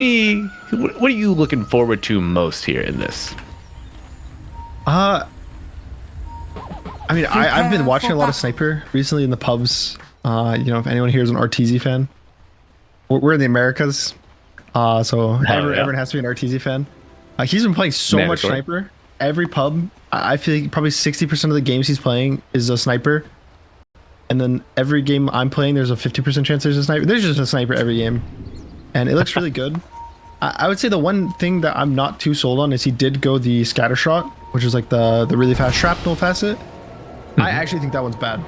what are you looking forward to most here in this? I mean, I've been watching a lot of Sniper recently in the pubs. If anyone here is an RTZ fan, we're in the Americas, so everyone has to be an RTZ fan. He's been playing so much Sniper. Every pub, I feel like probably 60% of the games he's playing is a Sniper. And then every game I'm playing, there's a 50% chance there's a Sniper. There's just a Sniper every game. And it looks really good. I would say the one thing that I'm not too sold on is he did go the scatter shot, which is like the really fast shrapnel facet. I actually think that one's bad.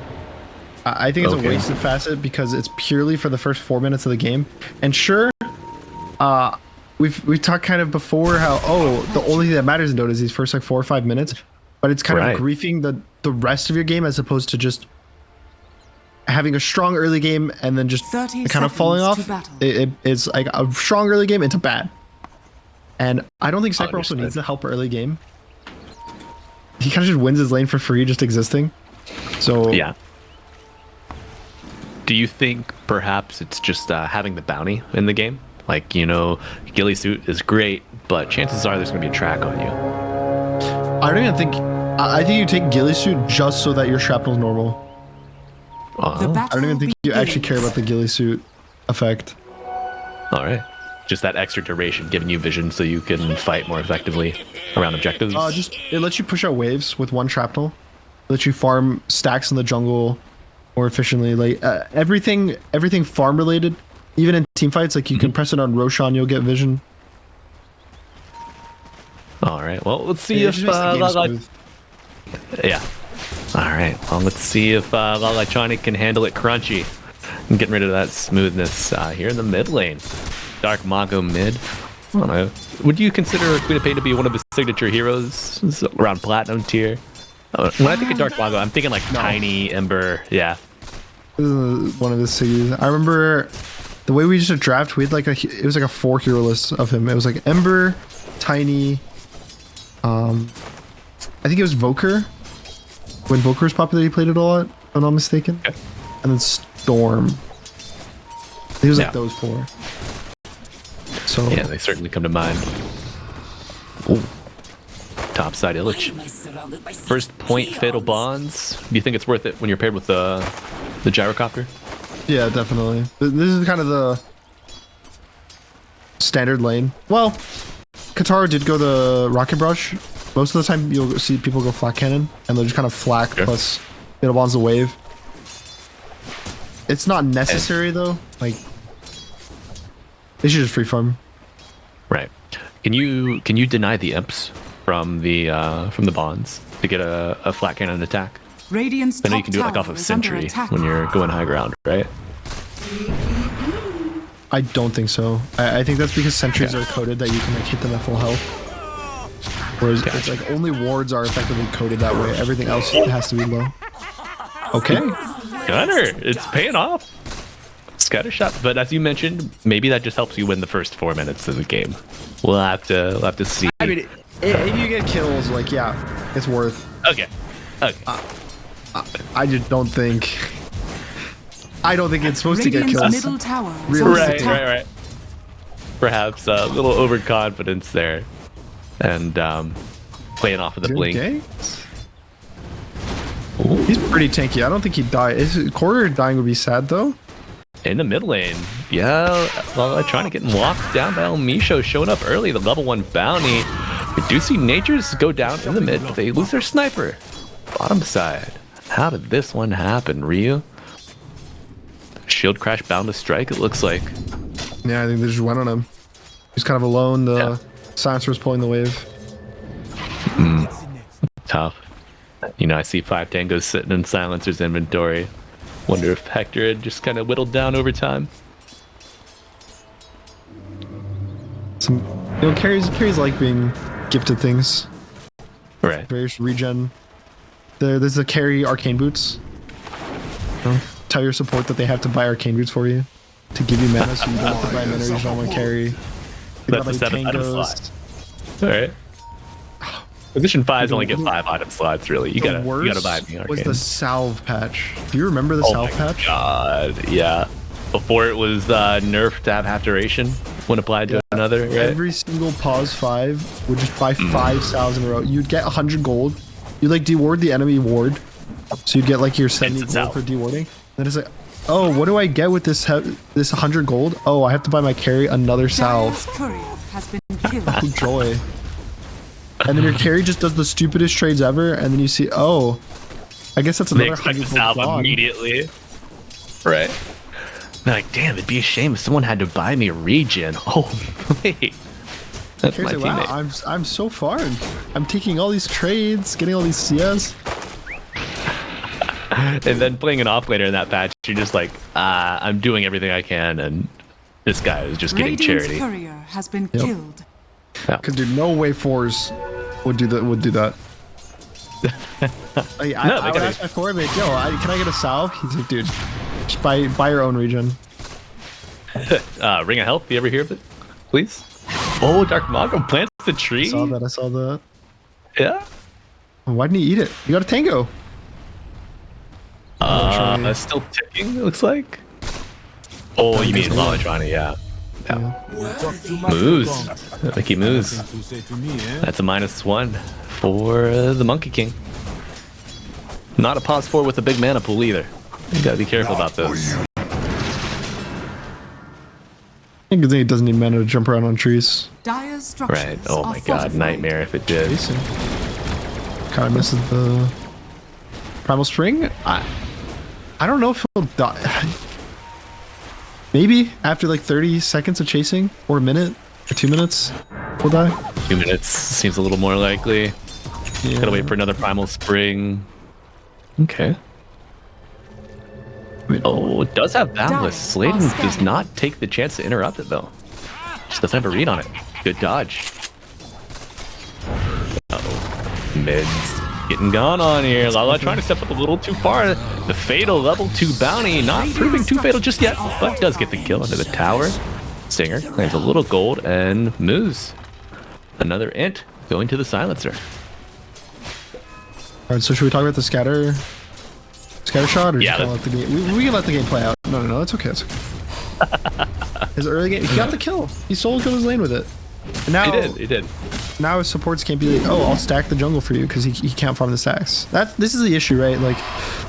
I think it's a wasted facet because it's purely for the first 4 minutes of the game. And sure, we've talked kind of before how the only thing that matters in Dota is these first like 4 or 5 minutes, but it's kind of griefing the rest of your game as opposed to just having a strong early game and then just kind of falling off. It's like a strong early game into bad. And I don't think Sniper also needs to help early game. He kind of just wins his lane for free just existing. So yeah. Do you think perhaps it's just having the bounty in the game? Like, ghillie suit is great, but chances are there's going to be a track on you. I don't even think... I think you take ghillie suit just so that your shrapnel's normal. I don't even think you actually care about the ghillie suit effect. All right. Just that extra duration giving you vision so you can fight more effectively around objectives. It lets you push out waves with one shrapnel. It lets you farm stacks in the jungle more efficiently. Like everything farm related, even in team fights, like you can press it on Roshan, you'll get vision. All right. Well, let's see if yeah. All right. Well, let's see if Electronic can handle it crunchy and getting rid of that smoothness here in the mid lane. Dark Mongo mid. I don't know. Would you consider Queen of Pain to be one of his signature heroes around platinum tier? When I think of Dark Mongo, I'm thinking like Tiny, Ember. Yeah. This is one of his siggies. I remember the way we used to draft, we had like it was like a 4 hero list of him. It was like Ember, Tiny, I think it was Voker. When Voker was popular, he played it a lot, if I'm not mistaken. Okay. And then Storm. He was like those 4. So yeah, they certainly come to mind. Ooh. Topside Illich. First point Fatal Bonds. Do you think it's worth it when you're paired with the gyrocopter? Yeah, definitely. This is kind of the standard lane. Well, Katara did go the Rocket Brush. Most of the time you'll see people go Flak Cannon and they'll just kind of flak plus Fatal Bonds the wave. It's not necessary though. Like they should just free farm. Right. Can you deny the imps from the bonds to get a Flak Cannon attack? Radiant's I know you can do it like off of Sentry when you're going high ground, right? I don't think so. I think that's because sentries are coded that you can like hit them at full health. Whereas it's like only wards are effectively coded that way. Everything else has to be low. Okay. Gunner, it's paying off. Scatter shot, but as you mentioned, maybe that just helps you win the first 4 minutes of the game. We'll have to see. I mean, if you get kills, like it's worth. Okay. I just don't think. I don't think it's supposed to get kills. Middle tower Right. Perhaps a little overconfidence there, and playing off of the blink. He's pretty tanky. I don't think he'd die. His quarter dying would be sad though. In the mid lane, yeah. Well, trying to get locked down by El Misho, showing up early. The level 1 bounty. We do see Natures go down in the mid, but they lose their sniper. Bottom side. How did this one happen, Ryu? Shield crash bound to strike, it looks like. Yeah, I think they just went on him. He's kind of alone. The silencer was pulling the wave. Tough. I see 5 tangos sitting in silencer's inventory. Wonder if Hector had just kind of whittled down over time. Carries like being gifted things. Right. Various regen. There's the carry arcane boots. Tell your support that they have to buy arcane boots for you to give you mana, so you don't have to buy mana. You just don't want to carry. That's a 7 item slot. All right. Position 5s only get 5 item slots. Really, you gotta buy me arcane. Was the salve patch? Do you remember the salve patch? God, yeah. Before it was nerfed to have half duration when applied to another, right? Every single pause 5 would just buy 5 salves in a row. You'd get 100 gold. You like deward the enemy ward, so you'd get like your 70 gold for dewarding. Then it's like, oh, what do I get with this 100 gold? Oh, I have to buy my carry another salve. Oh, joy. And then your carry just does the stupidest trades ever, and then you see, oh, I guess that's another 100 salve gold immediately. Right. They're like, damn, it'd be a shame if someone had to buy me a regen. Oh, wait. That's my like, wow, I'm so farmed. I'm taking all these trades, getting all these CS. And then playing an off laner in that patch, you're just like, I'm doing everything I can, and this guy is just getting charity. Courier has been killed. Because dude, no way fours would do that. Like, I would ask my forward mate, yo, can I get a salve? He's like, dude, just buy your own regen. Ring of Health, you ever hear of it? Please? Oh, Dark Mago plants the tree. I saw that. Yeah. Why didn't he eat it? You got a tango. Still ticking, it looks like. Oh, you mean Lalatrani, yeah. Moose. Mickey Moose. That's a -1 for the Monkey King. Not a pause 4 with a big mana pool either. You gotta be careful about those. I think it doesn't need mana to jump around on trees. Right. Oh my god, nightmare if it did. Kind of misses the Primal Spring. I don't know if he'll die. Maybe after like 30 seconds of chasing, or a minute, or 2 minutes, he'll die. 2 minutes seems a little more likely. Yeah. Gotta wait for another Primal Spring. Okay. Oh, it does have Boundless. Sladen does not take the chance to interrupt it though. Just doesn't have a read on it. Good dodge. Uh-oh. Mids getting gone on here. Lala trying to step up a little too far. The fatal level 2 bounty, not proving too fatal just yet, but does get the kill under the tower. Singer claims a little gold and moves. Another int going to the silencer. Alright, so should we talk about the scatter shot, or just kind of let the game? We can let the game play out. No, that's okay. It's okay. His early game, he got the kill. He solo killed his lane with it. And now He did. Now his supports can't be like, oh, I'll stack the jungle for you because he can't farm the stacks. This is the issue, right? Like,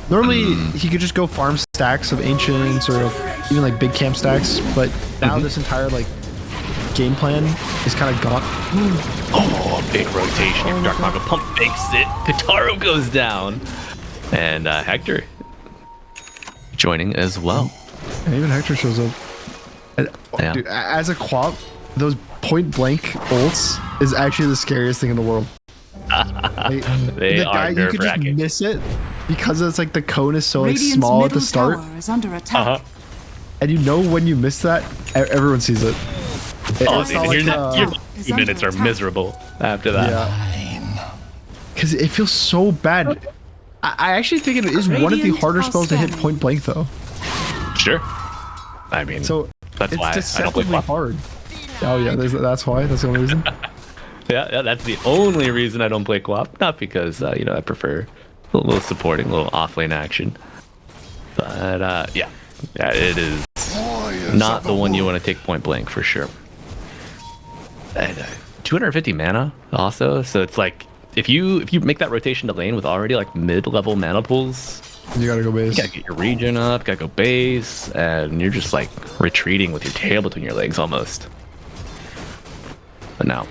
normally he could just go farm stacks of ancients or even like big camp stacks, but now this entire like game plan is kind of gone. Oh, big rotation. If Dark Mago pump fakes it, Kataro goes down, and Hector joining as well. And even Hector shows up. And, dude, as a quap, those point blank ults is actually the scariest thing in the world. Like, They are you could just miss it because it's like the cone is so like small at the start. Is under attack. And you know when you miss that, everyone sees it. Your 2 minutes are miserable after that. Yeah. Because it feels so bad. I actually think it is one of the harder spells to hit point blank though. Sure. I mean, so that's why it's I don't play deceptively hard. Oh yeah, that's why. That's the only reason. Yeah, that's the only reason I don't play co-op. Not because I prefer a little supporting, a little off-lane action. But yeah, it is not the one you want to take point blank for sure. And 250 mana also, so it's like if you make that rotation to lane with already like mid-level mana pools, you gotta go base. You gotta get your regen up, gotta go base, and you're just like retreating with your tail between your legs almost. But now,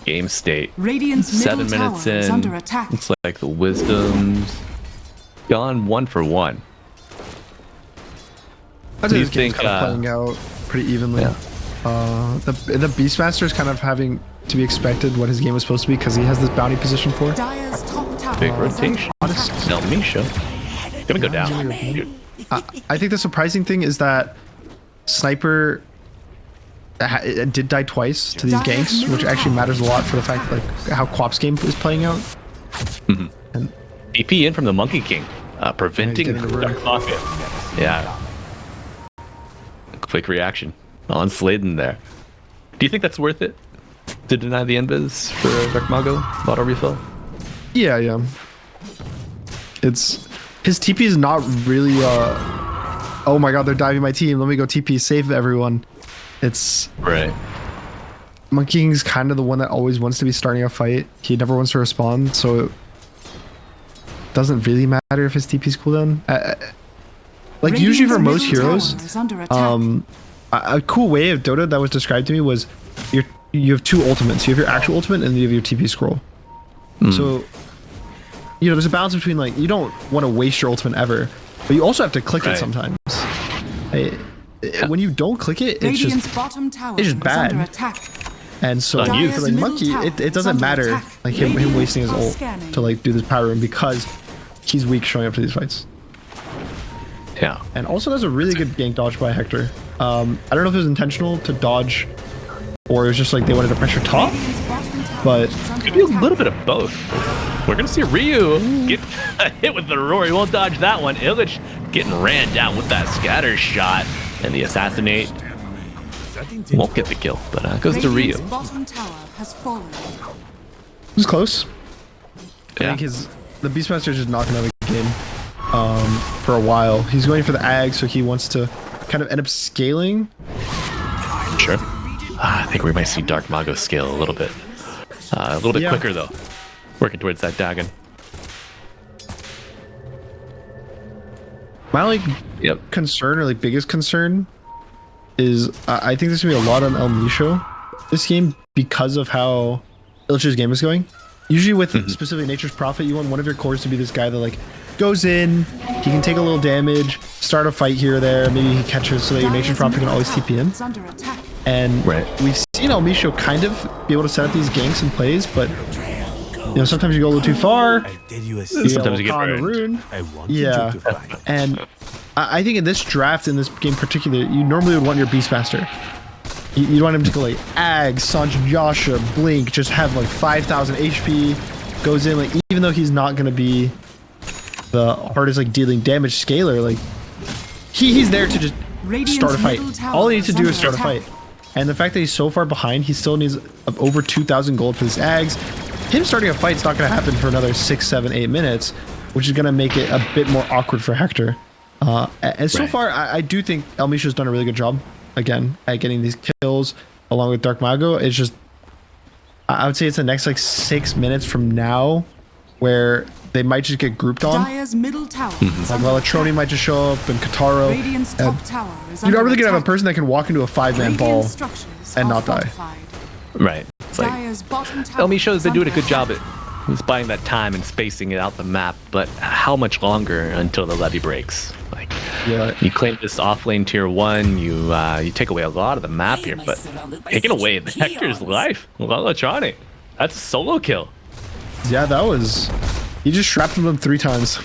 game state. Radiant's 7 minutes in. Under attack. It's like the wisdom's gone 1 for 1. I think this game's kind of playing out pretty evenly. Yeah. The Beastmaster is kind of having to be expected what his game was supposed to be because he has this bounty position for. Dire's top tower Big rotation. Sell Misha. Gonna go down. Dude. I think the surprising thing is that Sniper did die twice to these ganks, which actually matters a lot for the fact like how Quap's game is playing out. And EP in from the Monkey King, preventing the Dark Mago. Yeah. Quick reaction on Sladen there. Do you think that's worth it to deny the invis for Dark Mago auto refill? Yeah. It's his TP is not really a oh my god, they're diving my team. Let me go TP save everyone. It's Right. Monkey King's kind of the one that always wants to be starting a fight. He never wants to respond, so it doesn't really matter if his TP's cooldown. Like usually for most heroes, a cool way of Dota that was described to me was you have two ultimates. You have your actual ultimate and you have your TP scroll. So, you know, there's a balance between like, you don't want to waste your ultimate ever, but you also have to click it sometimes. When you don't click it, it's just bad. And so for like Monkey, it doesn't matter like him wasting his ult to like do this power room because he's weak showing up to these fights. Yeah. And also there's a really good gank dodge by Hector. I don't know if it was intentional to dodge or it was just like they wanted to pressure top, but could be a little bit of both. We're gonna see Ryu get hit with the roar. He won't dodge that one. Illich getting ran down with that scatter shot, and the assassinate won't get the kill, but goes to Ryu. Bottom tower has fallen. it was close. Yeah. I think the Beastmaster is just not gonna have a game for a while. He's going for the Ag, so he wants to kind of end up scaling. Sure. I think we might see Dark Mago scale a little bit quicker though. Working towards that Dagon. My like concern or like biggest concern is I think there's gonna be a lot on El Misho this game because of how Illich's game is going. Usually with specifically Nature's Prophet, you want one of your cores to be this guy that like goes in, he can take a little damage, start a fight here or there, maybe he catches so that your Nature's Prophet can always TP in. And we've seen El Misho kind of be able to set up these ganks and plays, but you know, sometimes you go a little too far. Sometimes you get burned. Yeah, and I think in this draft, in this game in particular, you normally would want your Beastmaster. You want him to go like Ag, Sanj, Yasha, Blink, just have like 5,000 HP, goes in like even though he's not gonna be the hardest like dealing damage scaler, like he's there to just start a fight. All he needs to do is start a fight. And the fact that he's so far behind, he still needs over 2,000 gold for his Ags. Him starting a fight's not going to happen for another 6, 7, 8 minutes, which is going to make it a bit more awkward for Hector. And so far, I do think El Misho's done a really good job, again, at getting these kills along with Dark Mago. It's just, I would say it's the next like 6 minutes from now where they might just get grouped on. Dire's middle tower Like Malatroni might just show up and Kataro. You're not really going to have a person that can walk into a 5-man ball and not die. Right. It's like El Misho's been doing a good job at buying that time and spacing it out the map, but how much longer until the levy breaks? Like, you claim this offlane tier 1, you take away a lot of the map here, but taking away Hector's life, Malatroni, that's a solo kill. Yeah, that was. He just shrapnelled them 3 times.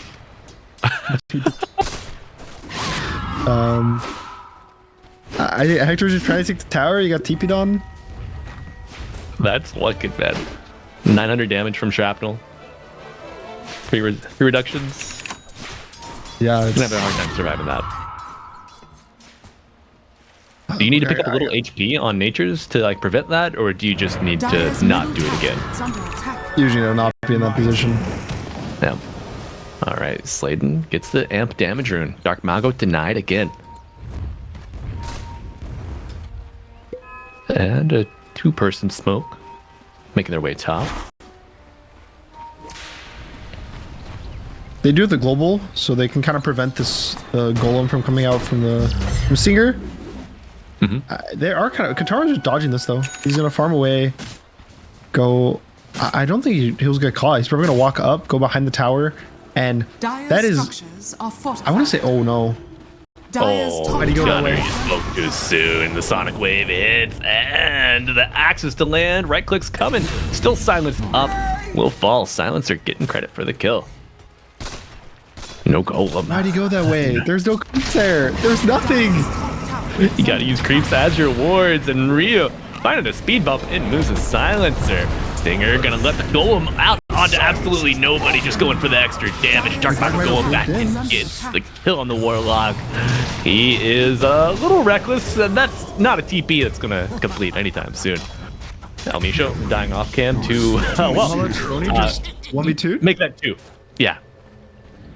Hector's just trying to take the tower. You got TP'd on. That's wicked bad. 900 damage from shrapnel. Free reductions. Yeah, it's gonna have a hard time surviving that. Do you need to pick up a little HP on natures to like prevent that, or do you just need to not do it again? Usually they'll not be in that position. Yeah. All right, Sladen gets the amp damage rune. Dark Mago denied again. And a 2-person smoke making their way top. They do have the global, so they can kind of prevent this golem from coming out from Singer. They are kind of Kataro's just dodging this though. He's gonna farm away. Go. I don't think he was gonna call. He's probably gonna walk up, go behind the tower, and that is. I want to say, oh no. Oh, Why'd he go that way? You spoke too soon. The sonic wave hits, and the axis to land. Right click's coming. Still silenced up. Will fall. Silencer getting credit for the kill. No golem. Why'd he go that way? There's no creeps there. There's nothing. You gotta use creeps as your wards, and Rio finding a speed bump and moves a silencer. Stinger gonna let the golem out onto absolutely nobody, just going for the extra damage. Dark Mago going back and gets the kill on the Warlock. He is a little reckless, and that's not a TP that's gonna complete anytime soon. El Misho dying off cam to, just 1v2? Make that 2. Yeah.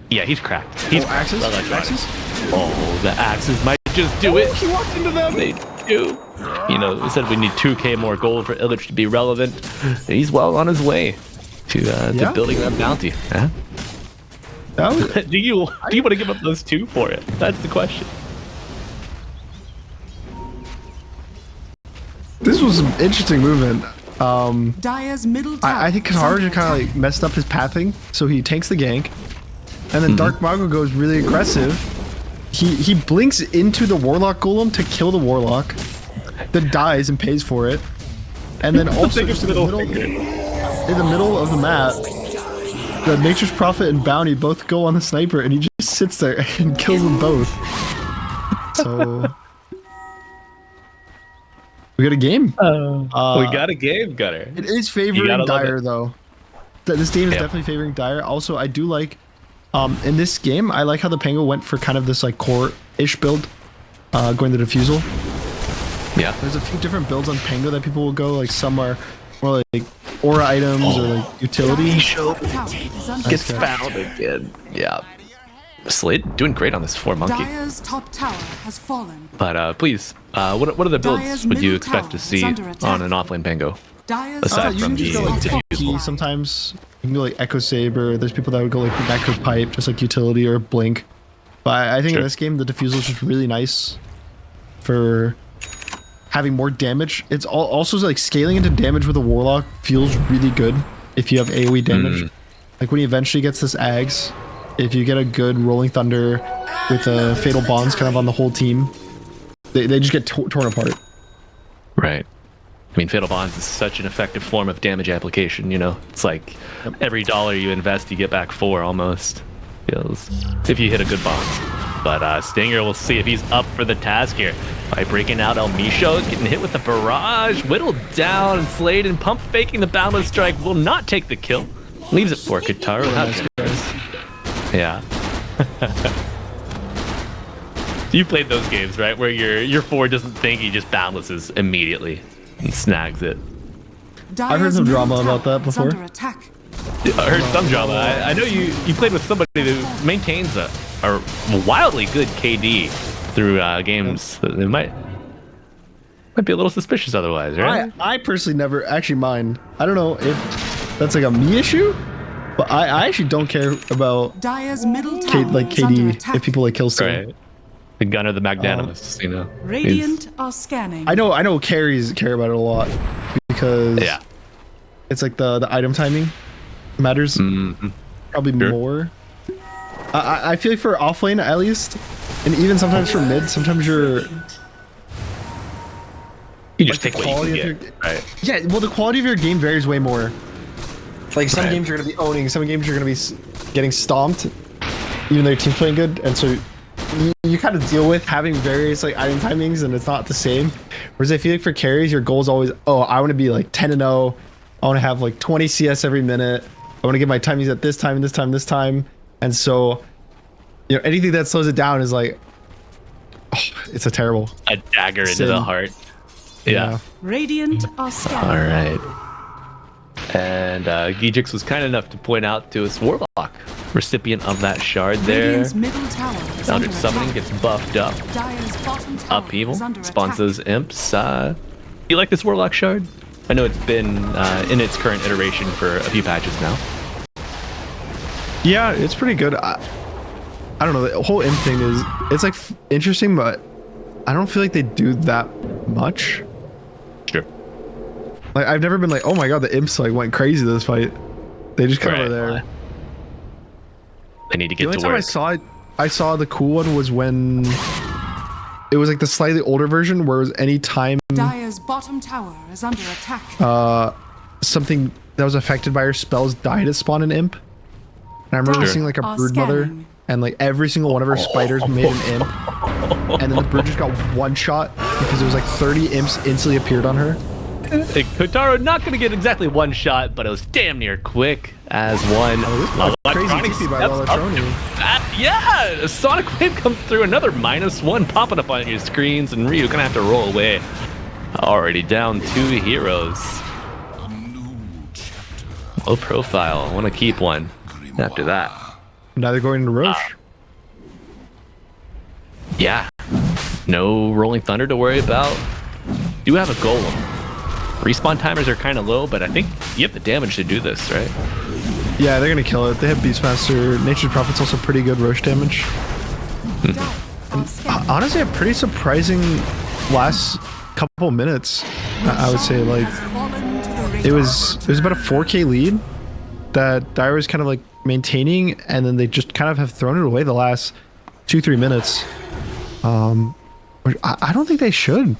Yeah, he's cracked. He's axes? Axes? Oh, the axes might just do it. He walked into them. They do. You know, we said we need 2k more gold for Illich to be relevant. He's well on his way to building that bounty. Huh? Do you want to give up those 2 for it? That's the question. This was some interesting movement. Dire's middle tower. I think Katara just kind of like messed up his pathing, so he tanks the gank, and then Dark Mago goes really aggressive. He blinks into the Warlock Golem to kill the Warlock, then dies and pays for it, and then also just in the middle of the map, the Nature's Prophet and Bounty both go on the sniper, and he just sits there and kills them both. So we got a game. We got a game, Gunner. It is favoring Dire though. This game is definitely favoring Dire. Also, I do like in this game, I like how the Pango went for kind of this like core-ish build, going the Diffusal. Yeah. There's a few different builds on Pango that people will go. Like some are more like aura items or like utility. Gets found again. Yeah. Slade doing great on this 4 monkey. Dire's top tower has fallen. But please, what other builds Dire's would you middle expect tower to is see under attack. on an offlane Pango? Dire's Aside You from can just go the like diffusal. key sometimes. You can go like Echo Saber. There's people that would go like Macro Pipe, just like utility or Blink. But I think in this game, the Diffusal is just really nice for having more damage. It's also like scaling into damage with a Warlock feels really good if you have AoE damage. Like when he eventually gets this Ags, if you get a good Rolling Thunder with Fatal Bonds kind of on the whole team, they just get torn apart. Right. I mean, Fatal Bonds is such an effective form of damage application, you know? It's like every dollar you invest, you get back 4 almost. Feels if you hit a good boss. But Stinger will see if he's up for the task here. By breaking out El Misho, getting hit with the barrage, whittled down, and Slade and pump faking the Boundless Strike will not take the kill. Leaves it for Katara. Yeah. You played those games, right? Where your 4 doesn't think, he just boundlesses immediately and snags it. I've heard some drama about that before. Under attack. I heard some drama. I know you played with somebody who maintains a wildly good KD through games. It might be a little suspicious otherwise, right? I personally never actually mind. I don't know if that's like a me issue, but I actually don't care about Dire's middle tower like is under KD attack. if people like kill Stinger. Right. The Gunner, the magnanimous, you know. Radiant are scanning. I know carries care about it a lot because it's like the item timing matters probably more. I feel like for offlane at least, and even sometimes for mid, sometimes you just like, take what you can get, right? Yeah, well, the quality of your game varies way more. Like some games you're gonna be owning, some games you're gonna be getting stomped, even though your team's playing good, and so you kind of deal with having various like item timings, and it's not the same. Whereas I feel like for carries, your goal is always, oh, I want to be like 10-0. I want to have like 20 CS every minute. I want to get my timings at this time, and this time, this time. And so, you know, anything that slows it down is like, oh, it's a terrible. A dagger into the heart. Yeah. Radiant are scanning. All right. And Gijix was kind enough to point out to us Warlock, recipient of that shard there. Radiant's middle tower is under Founded Summoning attack. gets buffed up. Dire's bottom tower Upheaval is under spawns attack. those imps. You like this Warlock shard? I know it's been in its current iteration for a few patches now. Yeah, it's pretty good. I don't know. The whole imp thing is, it's like interesting, but I don't feel like they do that much. Sure. Like I've never been like, oh my god, the imps like went crazy this fight. They just kind of Right. were there. They need to The get only to time work. I saw the cool one was when it was like the slightly older version, where it was any time Dire's bottom tower is under attack. something that was affected by her spells died at spawn an imp. And I remember Sure. seeing like a Are brood mother, scanning. and like every single one of her spiders made an imp, and then the brood just got one shot because there was like 30 imps instantly appeared on her. Kotaro not going to get exactly one shot, but it was damn near quick as one. Crazy TC by Dota2. Yeah, a Sonic Wave comes through, another -1 popping up on your screens, and Ryu gonna have to roll away. Already down 2 heroes. Low profile, want to keep one after that. Now they're going to Roche. Yeah. No Rolling Thunder to worry about. Do have a Golem. Respawn timers are kind of low, but I think you have the damage to do this, right? Yeah, they're gonna kill it. They have Beastmaster. Nature's Prophet's also pretty good Roche damage. Honestly, a pretty surprising last couple minutes. I would say, like, it was about a 4K lead that Dire was kind of like maintaining, and then they just kind of have thrown it away the last 2-3 minutes. Which I don't think they should.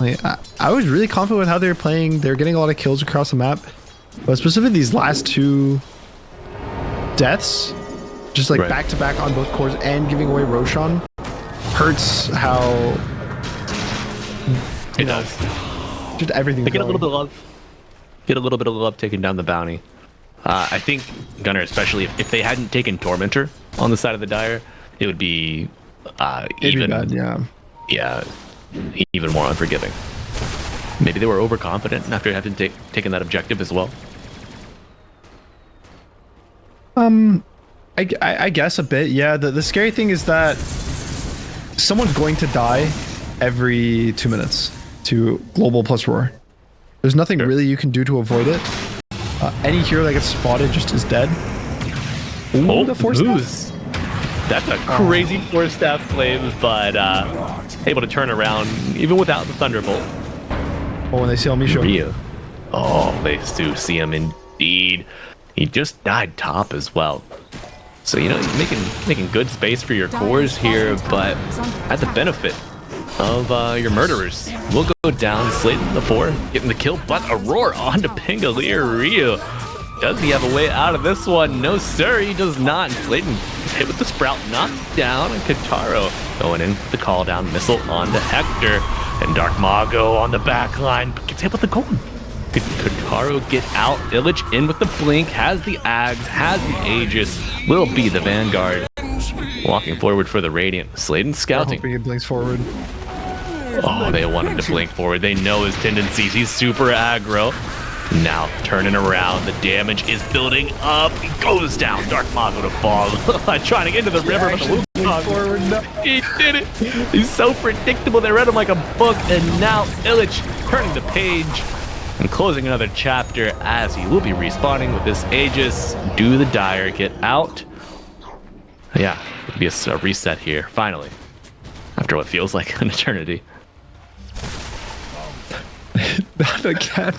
Like, I was really confident with how they were playing. They were getting a lot of kills across the map, but specifically these last 2 deaths, just like back to back on both cores and giving away Roshan, hurts how it does. Just everything. They get a little bit of love. Get a little bit of love taking down the bounty. I think Gunner, especially if they hadn't taken Tormentor on the side of the Dire, it would be even bad, yeah, even more unforgiving. Maybe they were overconfident after having taken that objective as well. I guess a bit, yeah. The scary thing is that someone's going to die every 2 minutes to Global plus Roar. There's nothing really you can do to avoid it. Any hero that gets spotted just is dead. Ooh, the force staff. That's a crazy force staff flame, but able to turn around even without the Thunderbolt. Oh, when they see Misho. Ryu. Oh, they do see him indeed. He just died top as well. So, you know, you're making good space for your cores here, but at the benefit of your murderers. Will go down, Slayton the 4, getting the kill, but Aurora onto Pangolier Ryu. Does he have a way out of this one? No, sir, he does not. Slayton hit with the Sprout, knocked down, and Kataro going in with the call down missile onto Hector. And Dark Mago on the back line, but gets hit with the golem. Could Kataro get out? Illich in with the blink, has the Ags, has the Aegis, will be the Vanguard. Walking forward for the Radiant. Slayton scouting. He blinks forward. Oh, they want him to blink forward. They know his tendencies. He's super aggro. Now turning around. The damage is building up. He goes down. Dark Mago to fall. Trying to get into the river, but the Wukong forward. No. He did it. He's so predictable. They read him like a book, and now Illich turning the page and closing another chapter as he will be respawning with this Aegis. Do the Dire get out? Yeah, it'll be a reset here, finally. After what feels like an eternity. Not again.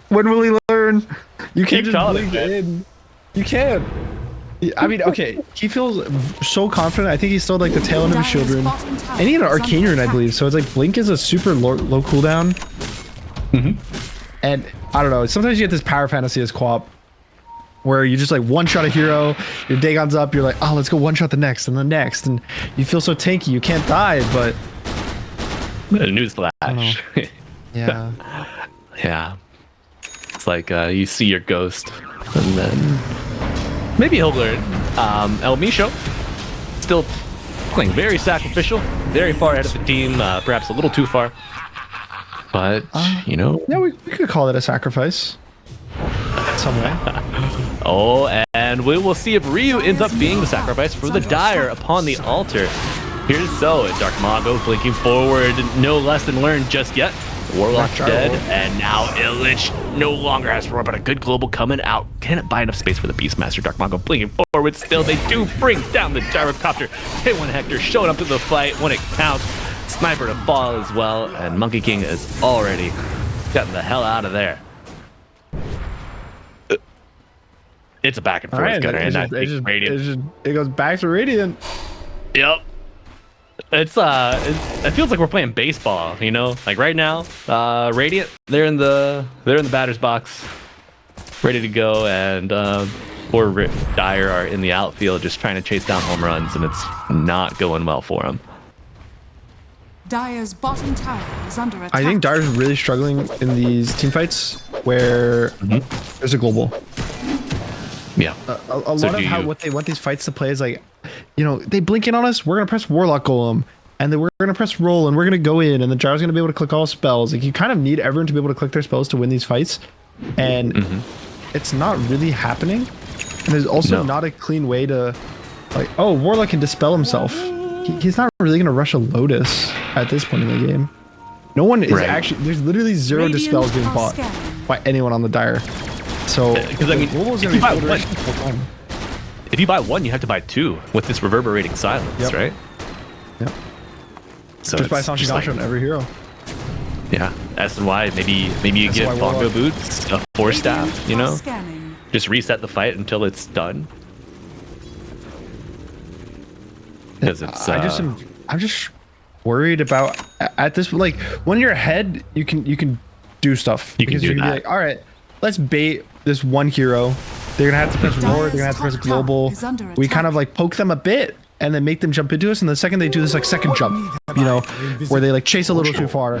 When will he learn? You can't just blink in. You can't. I mean, okay, he feels so confident. I think he's still like the tail end of his shield rune. And he had an arcane rune, I believe. So it's like blink is a super low cooldown. And I don't know. Sometimes you get this power fantasy as co-op, where you just like one shot a hero, your Dagon's up, you're like, oh, let's go one shot the next and the next, and you feel so tanky, you can't die, but newsflash. Yeah. Yeah. It's like you see your ghost, and then maybe he'll learn. El Misho still playing very sacrificial, very far ahead of the team, perhaps a little too far. But, you know. Yeah, we could call it a sacrifice. Some way. Oh, and we will see if Ryu ends up being the sacrifice for the Dire upon the altar. Here's so, Dark Mago blinking forward. No lesson learned just yet. Warlock's dead, and now Illich no longer has Roar, but a good global coming out. Can it buy enough space for the Beastmaster? Dark Mago blinking forward still. They do bring down the Gyrocopter. Hit one Hector, showing up to the fight when it counts. Sniper to fall as well, and Monkey King is already gotten the hell out of there. It's a back and forth, Gunner, and I think Radiant. It goes back to Radiant. Yep. It's it feels like we're playing baseball, you know? Like right now, Radiant, they're in the batter's box, ready to go, and poor Dire are in the outfield just trying to chase down home runs, and it's not going well for them. Dire's bottom tower is under attack. I think Dire's really struggling in these team fights where there's a global. Yeah. A lot of how what they want these fights to play is like, you know, they blink in on us, we're gonna press Warlock Golem, and then we're gonna press roll, and we're gonna go in, and the Gyro's gonna be able to click all spells. Like, you kind of need everyone to be able to click their spells to win these fights, and it's not really happening. And there's also No. not a clean way to, like, oh, Warlock can dispel himself. He's not really going to rush a Lotus at this point in the game. No one is actually, there's literally zero Radiant dispels being are bought scanning. by anyone on the Dire. So, Because I mean, Global's if gonna you be buy full one, duration the whole time. if you buy one, you have to buy two with this reverberating silence, Yep. right? Yep. So Just buy it's Sanchi like, on every hero. yeah, that's why maybe you That's get why bongo Warlock- boots, a 4-staff, Radiant you are know, scanning. just reset the fight until it's done. Because it's I'm just worried about at this, like, when you're ahead, you can do stuff. You can because do you can that. be like, all right, let's bait this one hero. They're gonna have to press Dire's Roar, they're gonna have to press top tower Global. is under We kind attack. of like poke them a bit and then make them jump into us, and the second they do this like second jump, you know, where they like chase a little too far,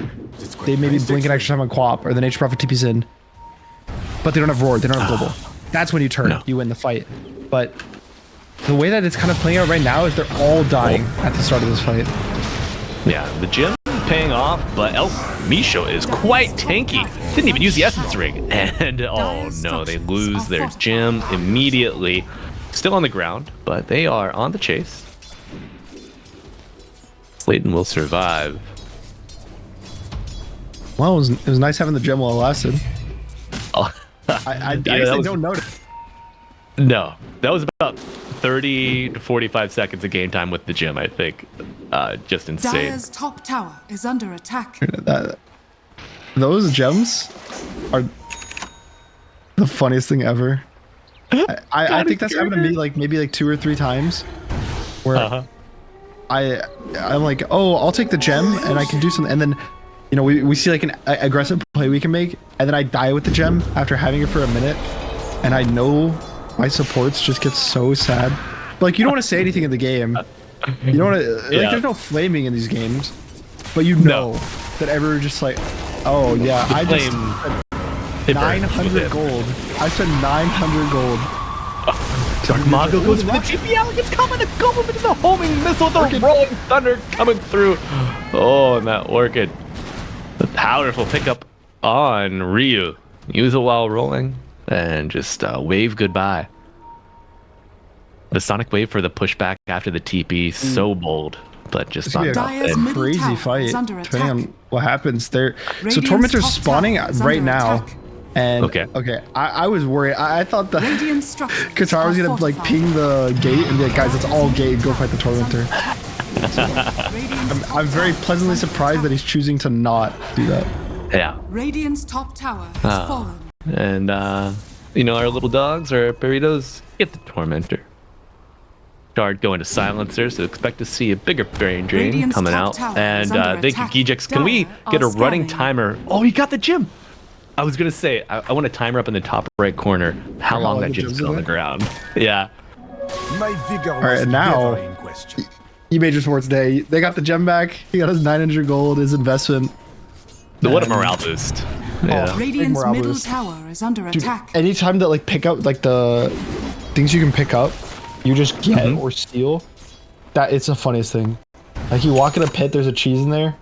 they maybe blink an extra time on Quap, or the Nature Prophet TP's in, but they don't have Roar, they don't have Global. That's when you turn, No. you win the fight. But the way that it's kind of playing out right now is they're all dying at the start of this fight. yeah, the gym paying off, but El Misho is quite tanky. Didn't even use the Essence Ring, and oh no, they lose their gym immediately. Still on the ground, but they are on the chase. Slayton will survive. Well, it was nice having the gem while it lasted. Oh, I that actually was- don't notice. no, that was about 30 to 45 seconds of game time with the gym, I think. Just insane. Dire's top tower is under attack. Those gems are the funniest thing ever. I think that's happened to me like maybe like 2 or 3 times, where I'm like, oh, I'll take the gem and I can do something, and then you know we see like an aggressive play we can make, and then I die with the gem after having it for a minute, and I know my supports just get so sad. Like, you don't want to say anything in the game. You don't want to, like, Yeah. there's no flaming in these games, but you know that everyone's just like, oh yeah, I just Flame. It burns 900 with it. gold. I spent 900 gold. Dark Mago goes for the GPL, gets coming to go into the homing missile, the rolling thunder coming through. Oh, and that Orchid. The powerful pickup on Ryu. Use it while rolling and just wave goodbye. The Sonic Wave for the pushback after the TP, so bold, but just It's not gonna enough. Dire's And middle Crazy tower fight, is under depending attack. on what happens there. So Radiant's Tormentor's top spawning tower is right under now, attack. and Okay. I was worried. I thought the Radiant structures Qatar was are gonna like fortified. ping the gate and be like, guys, it's all gate. Go fight the Tormentor. Radiant's I'm very pleasantly surprised that he's choosing to not do that. yeah. Radiant's top tower has fallen. And, you know, our little dogs, our burritos, get the Tormentor. Shard going to Silencer, so expect to see a bigger brain drain Radiant's coming top out. tower And is under thank you, attack. Gijix. Can we Dire get a are running scanning. timer? Oh, he got the gym! I was going to say, I want a timer up in the top right corner, how long long that the gym's gym's been on the in ground. Yeah. My vigor All right, and now eMajor Sports Day. They got the gem back. He got his 900 gold, his investment. What a morale boost. Yeah. Radiant's morale middle boost. tower is under attack. Anytime that like pick up like the things you can pick up, you just get or steal. That it's the funniest thing. Like, you walk in a pit, there's a cheese in there.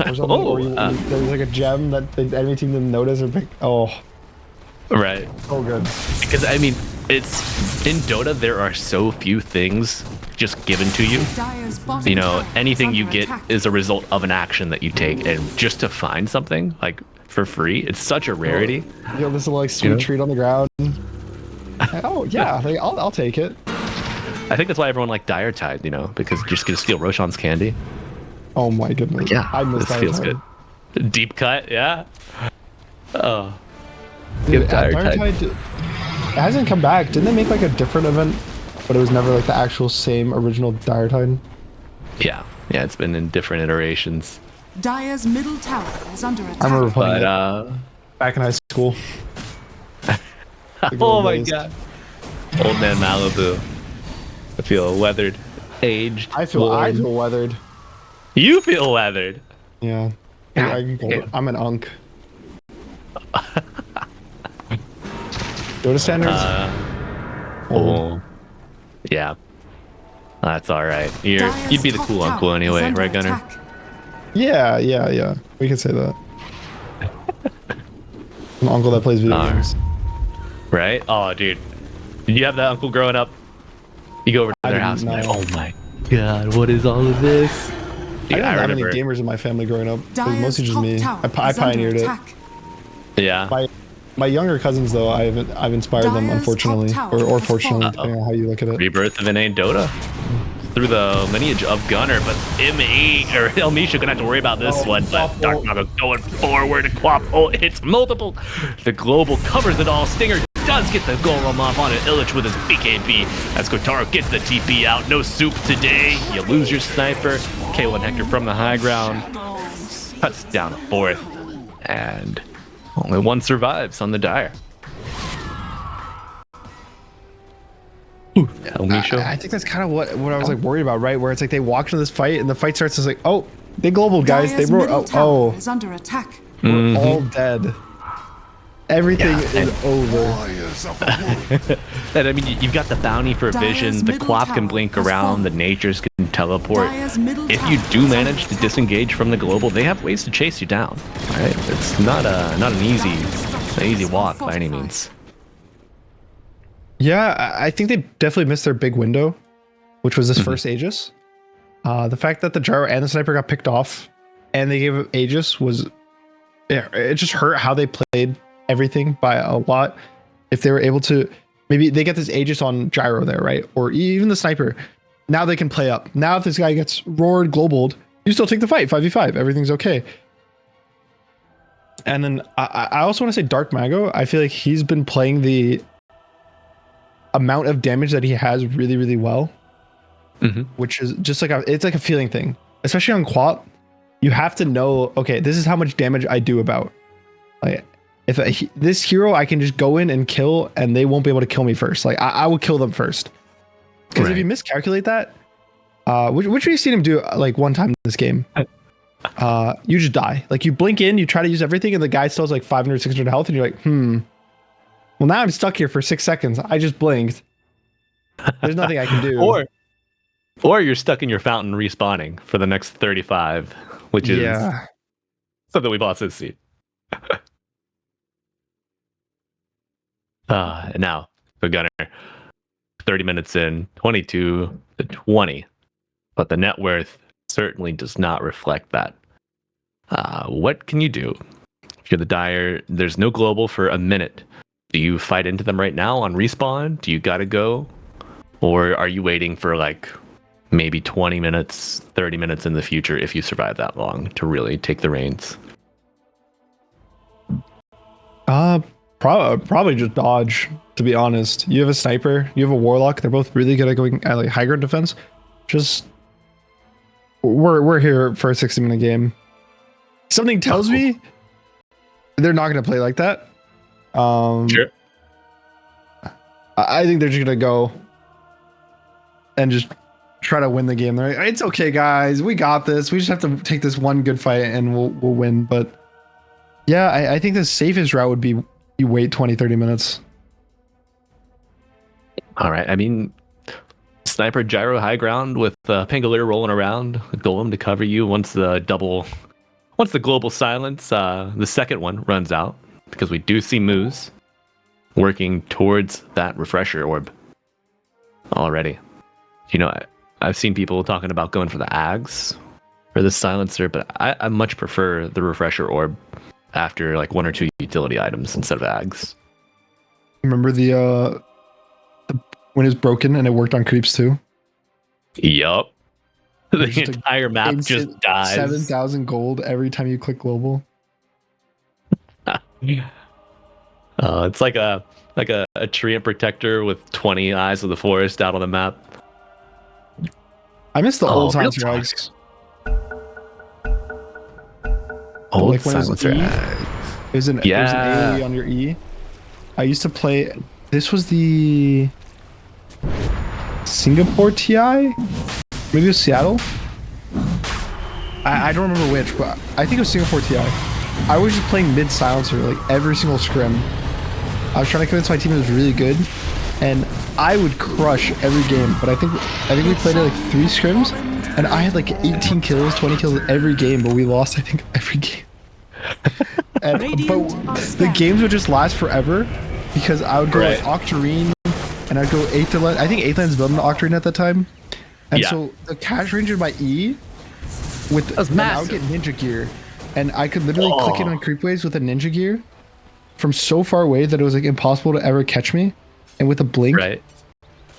Or something, or there's like a gem that the enemy team didn't notice or pick. Oh, right. so good. Because, I mean, it's in Dota, there are so few things just given to you. Dire's bottom You know, tower is anything you under get attack. is a result of an action that you take, and just to find something like for free, it's such a rarity. You know, this little like sweet know? treat on the ground. Oh yeah, like, I'll take it. I think that's why everyone liked Dire Tide, you know, because you're just gonna steal Roshan's candy. Oh my goodness. I miss this that feels time. good. Deep cut, yeah. Oh, Dude, give Dire Tide. Tide, it hasn't come back. Didn't they make like a different event, but it was never like the actual same original Dire Tide? Yeah, it's been in different iterations, Dire's middle tower is under attack. I remember playing but it back in high school. oh my days. god, old man Malibu. I feel weathered, aged. I feel worn. weathered. You feel weathered. Yeah. Yeah. I'm an unk. Dota standards? Oh, yeah. That's all right. Dire's You'd be the top cool tower uncle is anyway, under right, Gunner? attack. Yeah. We can say that. An uncle that plays video games. Right? Oh, dude. Did you have that uncle growing up? You go over to their house and you're like, no. oh my god, what is all of this? I Dude, didn't have any remember. gamers in my family growing up. It was Dire's mostly just top me. tower I is under pioneered it. attack. Yeah. My younger cousins, though, I've inspired them, Dire's unfortunately, top tower or has fortunately, fallen. depending on how you look at it. Rebirth of NA Dota. Through the lineage of Gunner, but El Misha gonna have to worry about this one. But Dark Mago going forward, Quapo hits multiple. The global covers it all. Stinger does get the golem off on it. Illich with his BKB as Kotaro gets the TP out. No soup today. You lose your sniper. K1 Hector from the high ground cuts down a fourth, and only one survives on the Dire. El Misha. I think that's kind of what I was like worried about, right? Where it's like they walk into this fight and the fight starts. It's like, oh, they global guys. Dire's They wrote. middle Oh, tower is under attack. we're all dead. Everything is over. And I mean, you've got the bounty for Dire's vision, the middle Quap can tower blink has around, the fallen. natures can teleport. Dire's middle If you tower do is manage under to attack. disengage from the global, they have ways to chase you down. Right? It's not an easy walk by any means. Yeah, I think they definitely missed their big window, which was this first Aegis. The fact that the Gyro and the Sniper got picked off and they gave up Aegis was, yeah, it just hurt how they played everything by a lot. If they were able to, maybe they get this Aegis on Gyro there, right? Or even the Sniper. Now they can play up. Now if this guy gets roared, globaled, you still take the fight, 5v5. Everything's okay. And then I also want to say Dark Mago. I feel like he's been playing the amount of damage that he has really, really well. Which is just like it's like a feeling thing, especially on Quap. You have to know, okay, this is how much damage I do about. Like, if this hero I can just go in and kill, and they won't be able to kill me first. Like I will kill them first. Because if you miscalculate that, which we've seen him do like one time in this game, you just die. Like you blink in, you try to use everything, and the guy still has like 500, 600 health, and you're like, well, now I'm stuck here for 6 seconds. I just blinked. There's nothing I can do. Or you're stuck in your fountain respawning for the next 35, which is something we've also seen. Now, for Gunner, 30 minutes in, 22-20, but the net worth certainly does not reflect that. What can you do? If you're the Dire, there's no global for a minute. Do you fight into them right now on respawn? Do you gotta go? Or are you waiting for like maybe 20 minutes, 30 minutes in the future if you survive that long to really take the reins? Probably just dodge, to be honest. You have a Sniper, you have a Warlock. They're both really good at going at like high ground defense. Just we're here for a 60-minute game. Something tells me they're not going to play like that. Sure. I think they're just going to go and just try to win the game. They're like, it's okay, guys. We got this. We just have to take this one good fight and we'll win. But yeah, I think the safest route would be you wait 20, 30 minutes. All right. I mean, Sniper Gyro high ground with Pangolier rolling around, a Golem to cover you once the global silence, the second one runs out, because we do see Moose working towards that refresher orb already. You know, I've seen people talking about going for the Ags or the silencer, but I much prefer the refresher orb after like 1 or 2 utility items instead of Ags. Remember the when it's broken and it worked on creeps too? Yup. The There's just entire map just dies. 7,000 gold every time you click global. It's like a tree and protector with 20 eyes of the forest out on the map. I miss the old real silencer talk. eggs. Old Like when it was silencer E? eggs. It was an AoE on your E. I used to play. This was the Singapore TI. Maybe it was Seattle. I don't remember which, but I think it was Singapore TI. I was just playing mid silencer like every single scrim. I was trying to convince my team it was really good, and I would crush every game. But I think we played it like 3 scrims, and I had like 18 kills, 20 kills every game, but we lost I think every game. But the games would just last forever because I would go like Octarine and I'd go 8th lane. I think 8th lane's building the Octarine at that time. And Yeah. so the cash range of my E with That's then I would massive. get ninja gear. And I could literally click in on creep waves with a ninja gear from so far away that it was like impossible to ever catch me. And with a blink Right.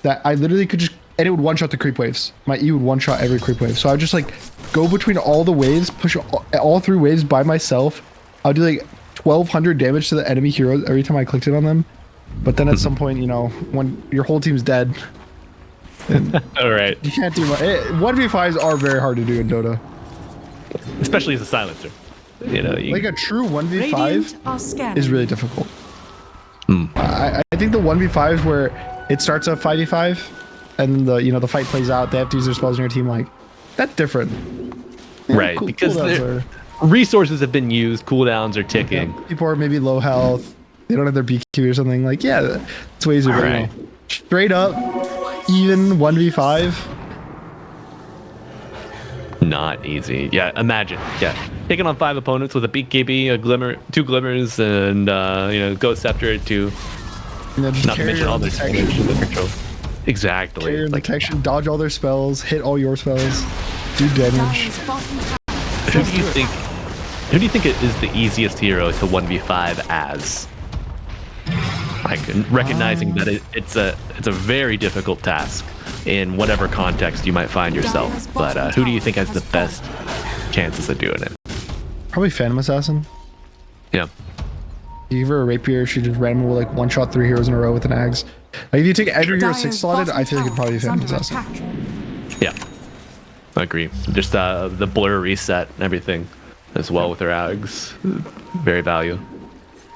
that I literally could just, and it would one shot the creep waves. My E would one shot every creep wave. So I would just like go between all the waves, push all 3 waves by myself. I'll do like 1200 damage to the enemy heroes every time I clicked it on them. But then at some point, you know, when your whole team's dead, All right. you can't do much. 1v5s are very hard to do in Dota. Especially as a silencer. You know, you, Like a true 1v5 Radiant are scanning. is really difficult. I think the 1v5s where it starts at 5v5 and the fight plays out, they have to use their spells in your team, like that's different. Yeah, right, because cooldowns resources have been used, cooldowns are ticking. people are maybe low health, they don't have their BQ or something, like yeah, it's way easier. But, Right. straight up, even 1v5. Not easy. Yeah, imagine. Yeah, taking on 5 opponents with a BKB, a glimmer, 2 glimmers, and Ghost Scepter to Just not to carry mention your all the detection, control. Exactly. carry your Like, detection, dodge all their spells, hit all your spells, do damage. Dire's bottom tower. who do you think it is the easiest hero to 1v5 as? Like recognizing that it's a very difficult task in whatever context you might find yourself. But who do you think has the best chances of doing it? Probably Phantom Assassin. Yeah. You give her a rapier, she just randomly will like one shot 3 heroes in a row with an axe. Like if you take every hero Dire's 6 slotted, bottom I feel like it'd tower probably be is Phantom under Assassin. attack. Yeah. I agree. Just the blur reset and everything as well with her ags. Very value.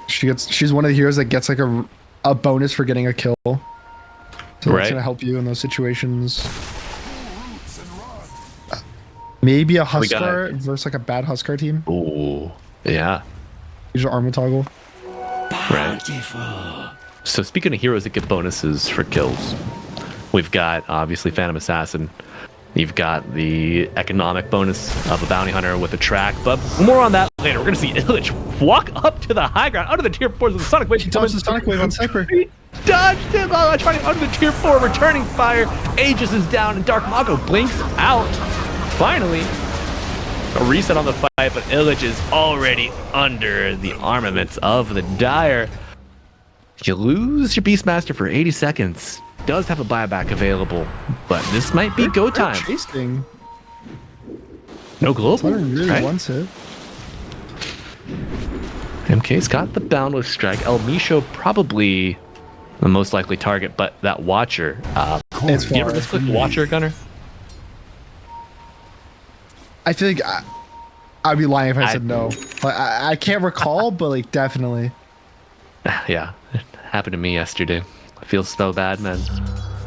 She's one of the heroes that gets like a bonus for getting a kill. So Right. that's gonna help you in those situations. Maybe a We got Huskar versus like a bad Huskar team. Ooh. Yeah. Use your armor toggle. Right. So speaking of heroes that get bonuses for kills, we've got obviously Phantom Assassin. You've got the economic bonus of a bounty hunter with a track, but more on that later. We're gonna see Illich walk up to the high ground under the tier 4s with the Sonic Wave. He dodged the Sonic Wave on Sniper. He dodged him, trying to under the tier 4, returning fire. Aegis is down, and Dark Mago blinks out. Finally, a reset on the fight, but Illich is already under the armaments of the Dire. You lose your Beastmaster for 80 seconds. Does have a buyback available, but this might be go time. Chasing. No global, Hunter really right? wants it. MK's got the Boundless Strike. El Misho probably the most likely target, but that Watcher. It's Do you ever far. misclick the Watcher, Gunner? I feel like I'd be lying if I I- said no. Like I can't recall, but like definitely. Yeah, it happened to me yesterday. I feel so bad, man.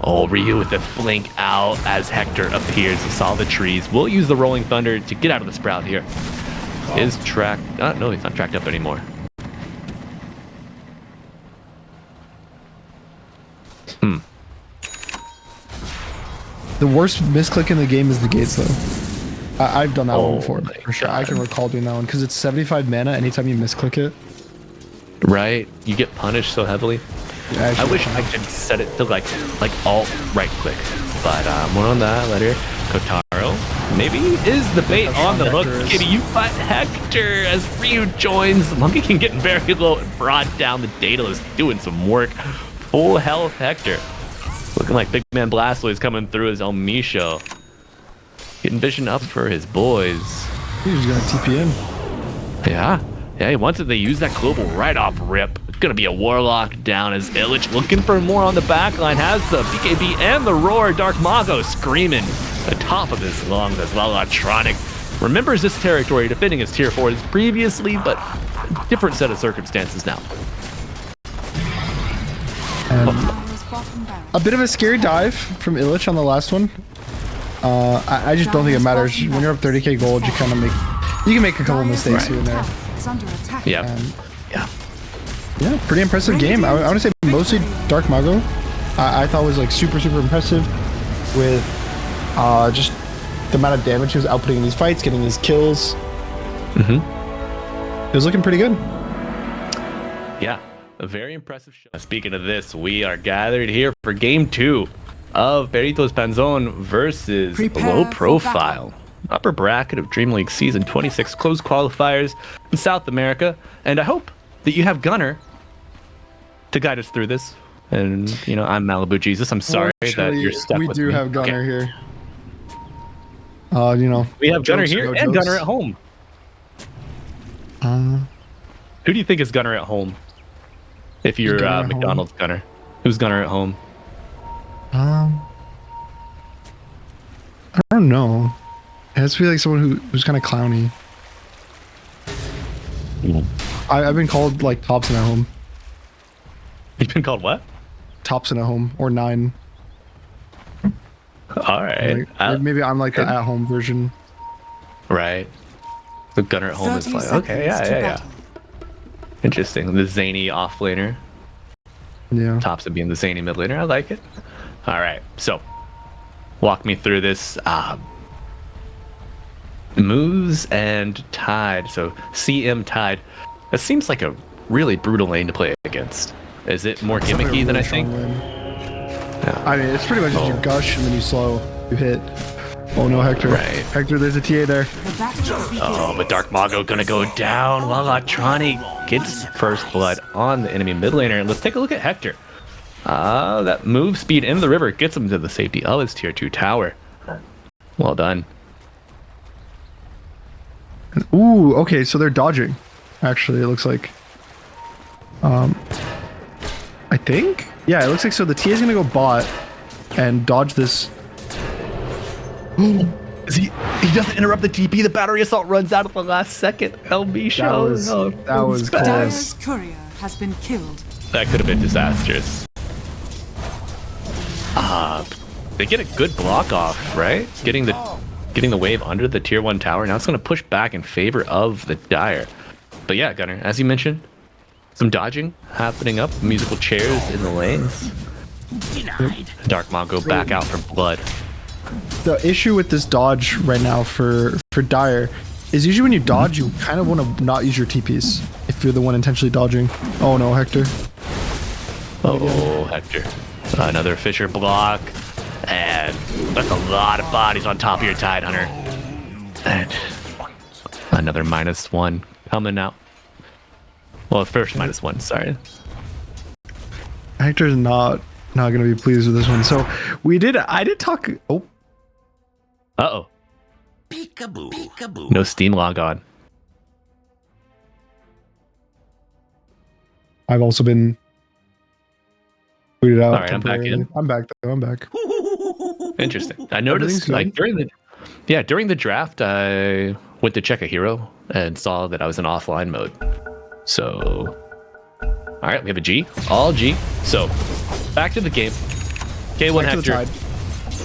Oh, Ryu with a blink out as Hector appears. Saw the trees. We'll use the Rolling Thunder to get out of the Sprout here. Is tracked... no, he's not tracked up anymore. The worst misclick in the game is the gates, though. I've done that one before, my for sure. I can God. recall doing that one because it's 75 mana anytime you misclick it. Right? You get punished so heavily. Yeah, I wish I could set it to like alt right click. But more on that later. Kotaro maybe is the bait on the hook. Hector is- Kitty, you fight Hector as Ryu joins. The Monkey can get very low and brought down. The Daedalus doing some work. Full health Hector. Looking like Big Man Blastoise coming through as El Misho. Getting vision up for his boys. He's gonna TP in. Yeah, he wants it. They use that global right off rip. Gonna be a Warlock down as Illich looking for more on the back line. Has the BKB and the roar. Dark Mago screaming the top of his lungs as Lalatronic remembers this territory, defending his tier 4s previously, but a different set of circumstances now. Dire's bottom barracks. A bit of a scary dive from Illich on the last one. I just don't think it matters. When you're up 30k gold, you kind of you can make a couple Dire's mistakes here and bottom there. tower is under attack. Yeah, And yeah. yeah, pretty impressive game. I want to say mostly Dark Mago. I thought was like super impressive with just the amount of damage he was outputting in these fights, getting these kills. It was looking pretty good. Yeah. A very impressive show. Speaking of this, we are gathered here for game 2 of Perrito Panzon versus Low Profile. Upper bracket of DreamLeague Season 26 closed qualifiers in South America. And I hope that you have Gunner to guide us through this. And, you know, I'm Malibu Jesus. I'm sorry that you're stuck with me. We do have Gunner here. You know. We have Gunner here and Gunner at home. Who do you think is Gunner at home? If you're McDonald's Gunner. Who's Gunner at home? I don't know. It has to be like someone who's kind of clowny. I've been called like Thompson at home. You've been called what? Thompson at home or 9. All right. Like, maybe I'm like the at-home version. Right. The Gunner at home is like, okay, yeah. Interesting. The zany offlaner. Yeah. Thompson being the zany mid laner. I like it. All right. So, walk me through this. Moves and Tide. So, CM Tide. That seems like a really brutal lane to play against. Is it more gimmicky than I think? Yeah. I mean, it's pretty much just you gush and then you slow. You hit. Oh no, Hector. Right. Hector, there's a TA there. Oh, but Dark Mago gonna go down while Atrani gets first blood on the enemy mid laner. And let's take a look at Hector. That move speed into the river gets him to the safety of his tier 2 tower. Well done. Ooh, okay, so they're dodging. Actually, it looks like. I think? Yeah, it looks like so the TA is gonna go bot and dodge this. Is he doesn't interrupt the TP. The battery assault runs out at the last second. LB show. That was close. Dire's courier has been killed. That could have been disastrous. They get a good block off, right? Getting the wave under the tier 1 tower. Now it's gonna push back in favor of the Dire. But yeah, Gunner, as you mentioned, some dodging happening up. Musical chairs in the lanes. Denied. Dark Maw go back out for blood. The issue with this dodge right now for Dire is usually when you dodge, you kind of want to not use your TPs if you're the one intentionally dodging. Oh no, Hector. Oh, Hector. Another Fisher block. And that's a lot of bodies on top of your Tide Hunter. And another -1 coming out. Well, first -1, sorry. Hector's not gonna be pleased with this one. So I did talk. Oh. Uh-oh. Peekaboo. Peekaboo. No Steam log on. I've also been booted out. All right, I'm back in. I'm back though. I'm back. Interesting. I noticed like during the draft, I went to check a hero and saw that I was in offline mode. So, all right, we have a G, all G. So, back to the game. K1 Hector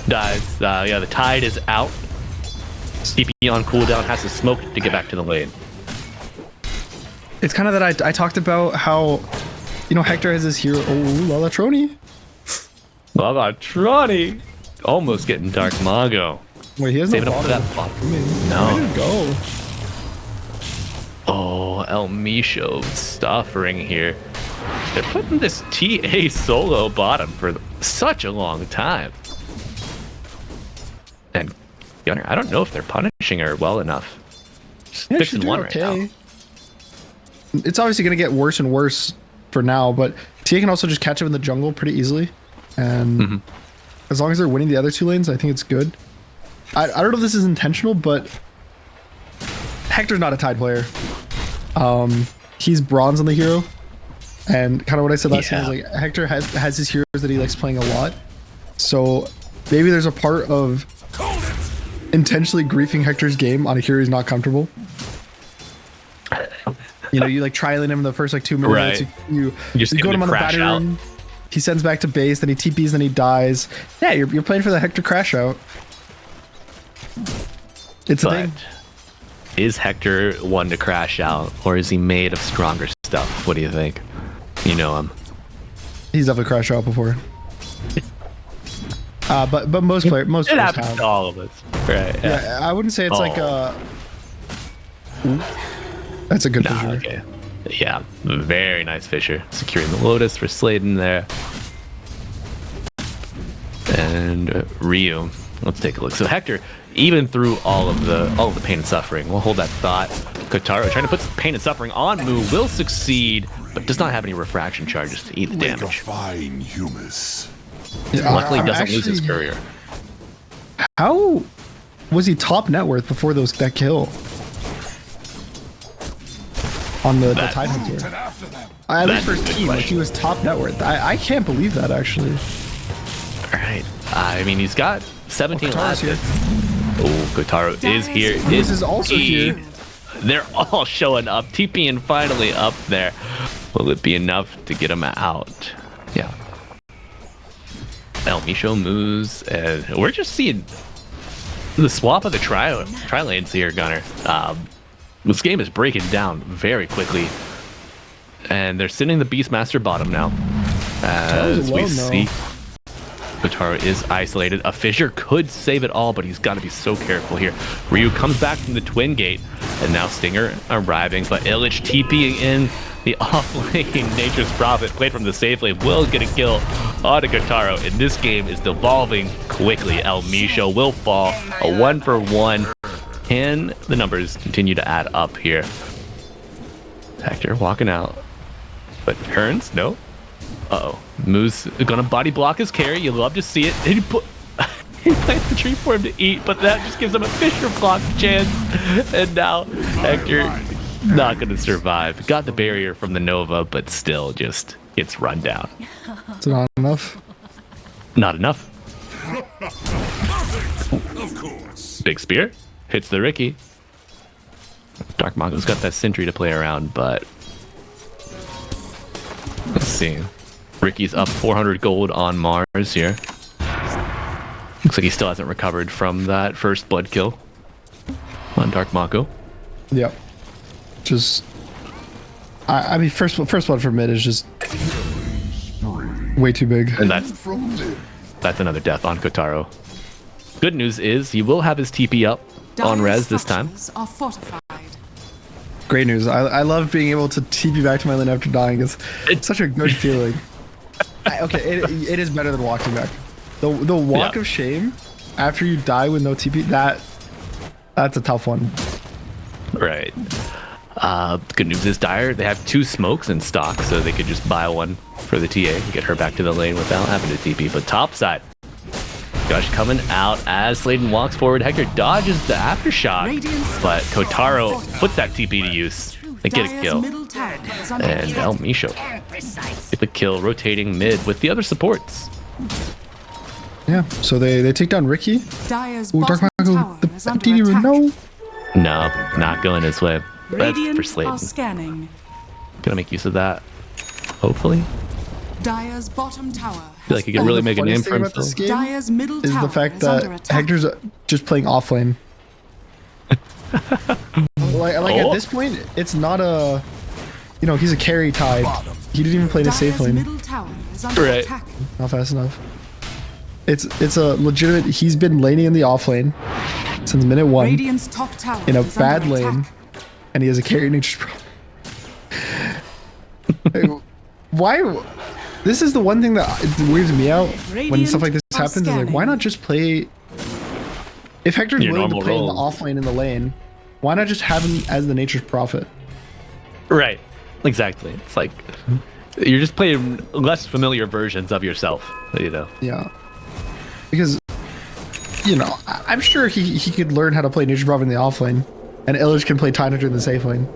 dies. Yeah, the Tide is out. TP on cooldown, has to smoke to get back to the lane. It's kind of that I talked about how, you know, Hector has this hero. Oh, Lalatroni. Lalatroni. Almost getting Dark Mago. Wait, he has Saving no up for that bot. No. Way to go. Oh, El Misho suffering here. They're putting this TA solo bottom for such a long time. And Gunner, I don't know if they're punishing her well enough. Yeah, 6-1 right now. It's obviously going to get worse and worse for now, but TA can also just catch up in the jungle pretty easily. And as long as they're winning the other 2 lanes, I think it's good. I don't know if this is intentional, but Hector's not a Tide player. He's bronze on the hero. And kind of what I said last time is like Hector has his heroes that he likes playing a lot. So maybe there's a part of intentionally griefing Hector's game on a hero he's not comfortable. You know, you like trialing him in the first like 2 minutes. Right. You go to him on the battery room. He sends back to base, then he TPs, then he dies. Yeah, you're playing for the Hector crash out. It's a thing. Is Hector one to crash out, or is he made of stronger stuff? What do you think? You know him. He's definitely crashed out before. But most players happens have. to all of us, right? Yeah, I wouldn't say it's like a. Ooh, that's a good fissure. Okay. Yeah, very nice Fisher. Securing the Lotus for Sladen there. And Ryu. Let's take a look. So Hector, even through all of the pain and suffering, we'll hold that thought. Kotaro trying to put some pain and suffering on Mu, will succeed, but does not have any refraction charges to eat the damage. Fine humus. Luckily, doesn't lose his courier. How was he top net worth before that kill? On the Tide Hunter. At least for his team, like he was top net worth. I can't believe that, actually. Alright. I mean, he's got 17 lives. Here. Oh, Kotaro is here. This is also here. They're all showing up. TPing finally up there. Will it be enough to get him out? Yeah. El Misho moves, and we're just seeing the swap of the tri lanes here, Gunner. This game is breaking down very quickly, and they're sending the Beastmaster bottom now. As we see, Kotaro is isolated. A Fissure could save it all, but he's got to be so careful here. Ryu comes back from the Twin Gate, and now Stinger arriving, but Illich TPing in the off-lane. Nature's Prophet, played from the safe lane, will get a kill on Kotaro, and this game is devolving quickly. El Misho will fall, a 1-for-1. Can the numbers continue to add up here? Hector walking out, but turns, no. Uh-oh. Moose gonna body block his carry. You love to see it. And he plants the tree for him to eat, but that just gives him a Fissure block chance. And now Hector not gonna survive. Got the barrier from the Nova, but still just gets run down. It's not enough. Not enough. Of course. Big spear hits the Ricky. Dark Mongo's got that sentry to play around, but let's see. Ricky's up 400 gold on Mars here. Looks like he still hasn't recovered from that first blood kill on Dark Mako. Yep. Just, I mean, first blood for mid is just way too big. And that's another death on Kotaro. Good news is he will have his TP up on res this time. Are fortified. Great news. I love being able to TP back to my lane after dying. It's such a good feeling. Okay, it is better than walking back. The walk of shame after you die with no TP, that's a tough one. Right. Good news is Dire, they have 2 smokes in stock, so they could just buy one for the TA and get her back to the lane without having to TP. But top side, Gush coming out as Sladen walks forward. Hector dodges the aftershock, but Kotaro puts that TP to use and get a kill. And El Misho get the kill, rotating mid with the other supports. Yeah, so they take down Ricky. Dire's Ooh, Dark bottom Mako, tower the is under DD, attack. no. No, not going his way. That's for Radiant are Sladen. scanning. Gonna make use of that, hopefully. Dire's bottom tower. I feel like he could really make a name for About this himself. game Dire's middle is tower the fact is under that attack. Hector's just playing offlane. like Oh. at this point, it's not a, he's a carry Tide. He didn't even play in a safe Dire's lane. middle tower is under Right. attack. Not fast enough. It's a legitimate. He's been laning in the offlane since minute 1 Radiant's top tower in a is bad under lane, attack. and he has a carry nature's problem. Why? This is the one thing that weirds me out when stuff like this happens. Is like, why not just play? If Hector's Your willing to normal play in the role. offlane in the lane, why not just have him as the nature's prophet? Right. Exactly. It's like you're just playing less familiar versions of yourself, Yeah, because I'm sure he could learn how to play nature's prophet in the offlane, and Illich can play Tide Hunter in the safe lane.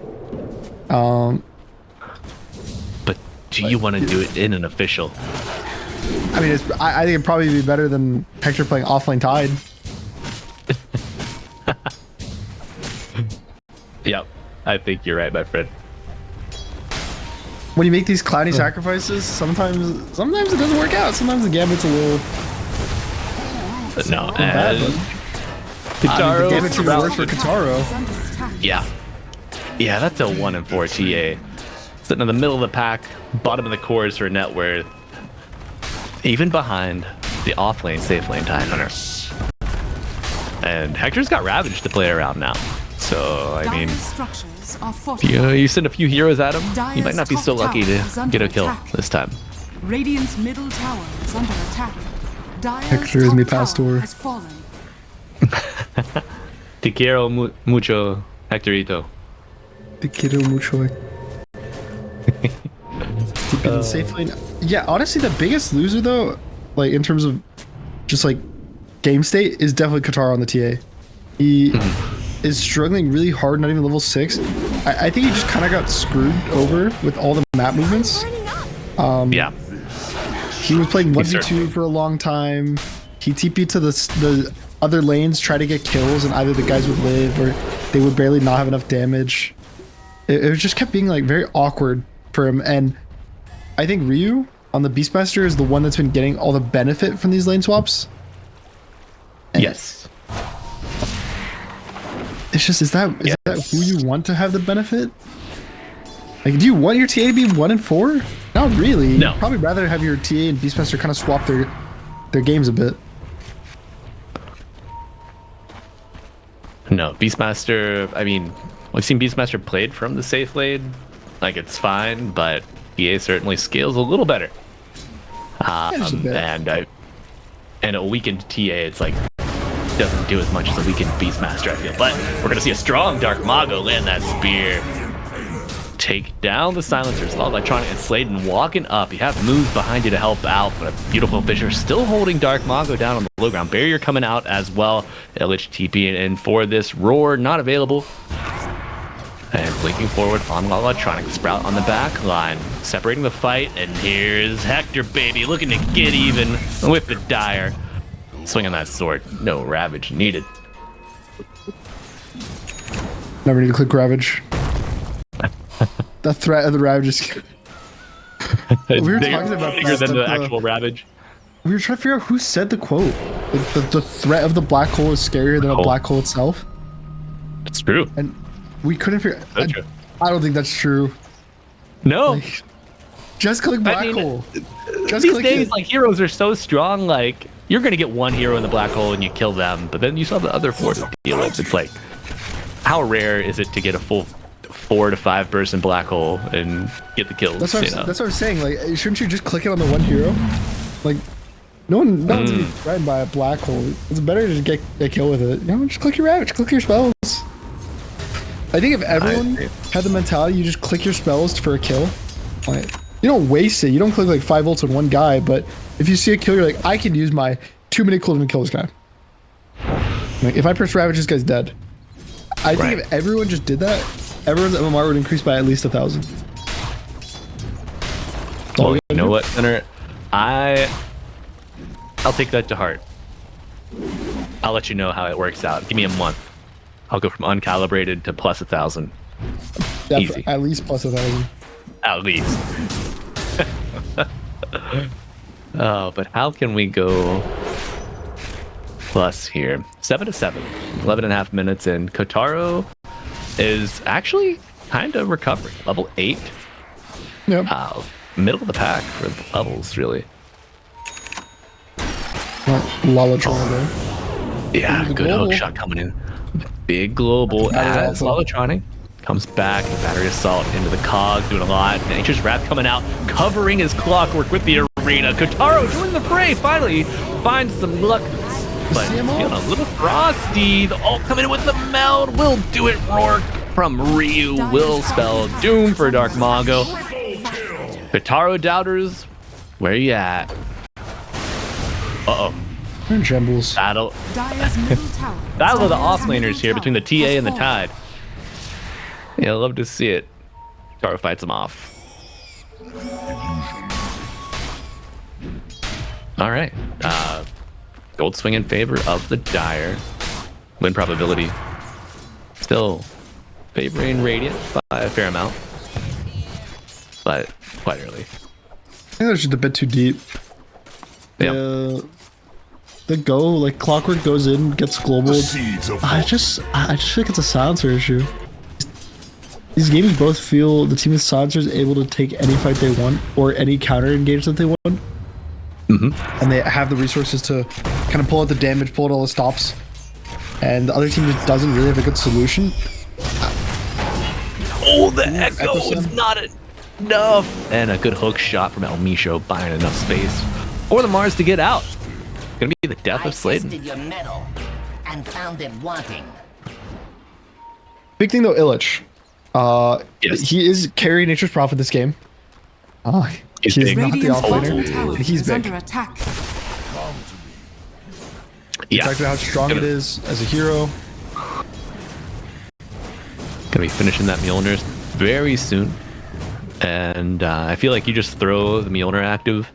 But do you want to do it in an official? I mean, I think it'd probably be better than Hector playing offlane Tide. Yep. I think you're right, my friend. When you make these clowny sacrifices, sometimes it doesn't work out. Sometimes the gambit's a little But no, bad. and The Kotaro, gambit's even worse for Kotaro. Is under attack. yeah, that's a 1-4 TA. Sitting in the middle of the pack, bottom of the cores for net worth, even behind the off lane, safe lane Tide Hunter. And Hector's got Ravage to play around now, So, I mean, Dire's structures are if fortified. you send a few heroes at him, you might not be so lucky to get a kill this time. Radiant's middle tower is under attack. Dire's Hector is top mi tower pastor. has fallen. Te quiero mucho, Hectorito. Te quiero mucho. Keeping the safe lane. Yeah, honestly, the biggest loser though, like in terms of just like game state, is definitely Katara on the TA. He is struggling really hard, not even level 6. I think he just kind of got screwed over with all the map movements. Yeah. He was playing 1v2 certainly- for a long time. He TP'd to the other lanes, try to get kills, and either the guys would live or they would barely not have enough damage. It was just kept being like very awkward for him. And I think Ryu on the Beastmaster is the one that's been getting all the benefit from these lane swaps. And Yes. it's just, is that who you want to have the benefit? Like, do you want your TA to be 1 and 4? Not really. No. You'd probably rather have your TA and Beastmaster kind of swap their games a bit. No, Beastmaster, I mean, we've seen Beastmaster played from the safe lane. Like, it's fine, but EA certainly scales a little better. just a bit. And a weakened TA, it's like, doesn't do as much as a weakened Beastmaster, I feel. But we're going to see a strong Dark Mago land that spear. Take down the silencers. All Electronic and Sladen walking up. You have moves behind you to help out, but a beautiful Fisher still holding Dark Mago down on the low ground. Barrier coming out as well. Illich TPing in for this. Roar not available. And blinking forward on Electronic. Sprout on the back line, separating the fight. And here's Hector, baby, looking to get even with the Dire. Swinging that sword. No Ravage needed. Never need to click Ravage. The threat of the Ravage is... We were talking about bigger that, than the that actual Ravage. We were trying to figure out who said the quote. Like the threat of the black hole is scarier than a black hole itself. It's true. And we couldn't figure... That's true. I don't think that's true. No. Like, just click black hole. Just These click days, it. like, heroes are so strong, like, you're gonna get one hero in the black hole and you kill them, but then you still have the other 4 to deal with. It's like, how rare is it to get a full 4 to 5 person black hole and get the kills? That's what I'm saying. Like, shouldn't you just click it on the one hero? Like, no one's gonna be threatened by a black hole. It's better to just get a kill with it. You know, just click your Ravage, click your spells. I think if everyone had the mentality, you just click your spells for a kill. Like, you don't waste it. You don't click like 5 ults on one guy, but if you see a kill, you're like, I can use my 2-minute cooldown to kill this guy. Like, if I press Ravage, this guy's dead. I think if everyone just did that, everyone's MMR would increase by at least 1,000. Well, you know what, Center? I'll take that to heart. I'll let you know how it works out. Give me a month. I'll go from uncalibrated to plus 1,000. Easy. At least plus 1,000. At least. Oh, but how can we go plus here? 7 to 7. 11 and a half minutes in. Kotaro is actually kind of recovering. Level 8. Yep. Middle of the pack for the levels, really. Lalatron there. Yeah, good global. hook shot coming in. Big global as Lalatronic comes back. Battery Assault into the cog, doing a lot. Nature's Wrath coming out, covering his clockwork with the arena. Kotaro joining the fray, finally finds some luck. But See him all? feeling a little frosty. The ult coming in with the meld. Will do it, Rourke from Ryu. Will spell doom for Dark Mago. Kotaro doubters, where you at? Uh-oh. We're in shambles. Battle. Dire's middle tower. is Battle of the under offlaners here between the attack. TA and the Has Tide. Yeah, I love to see it. Taro fights him off. All right. Gold swing in favor of the Dire. Win probability still favoring Radiant by a fair amount, but quite early. I think that's just a bit too deep. Yeah. The go, like Clockwork goes in, gets global. Seeds of I just feel like it's a silencer issue. These games both feel the team with silencer is able to take any fight they want or any counter engage that they want. And they have the resources to kind of pull out the damage, pull out all the stops. And the other team just doesn't really have a good solution. Oh, the Echo Echo is Slam. not enough. And a good hook shot from El Micho buying enough space for the Mars to get out. Gonna be the death of Sladen. tested your metal and found it wanting. Big thing though, Illich. Yes. He is carrying Nature's Prophet this game. He's He's big. not the Radiant's bottom offlaner, tower and he's is big. under attack. Yeah. Talked about how strong it is as a hero. Gonna be finishing that Mjolnir very soon. And I feel like you just throw the Mjolnir active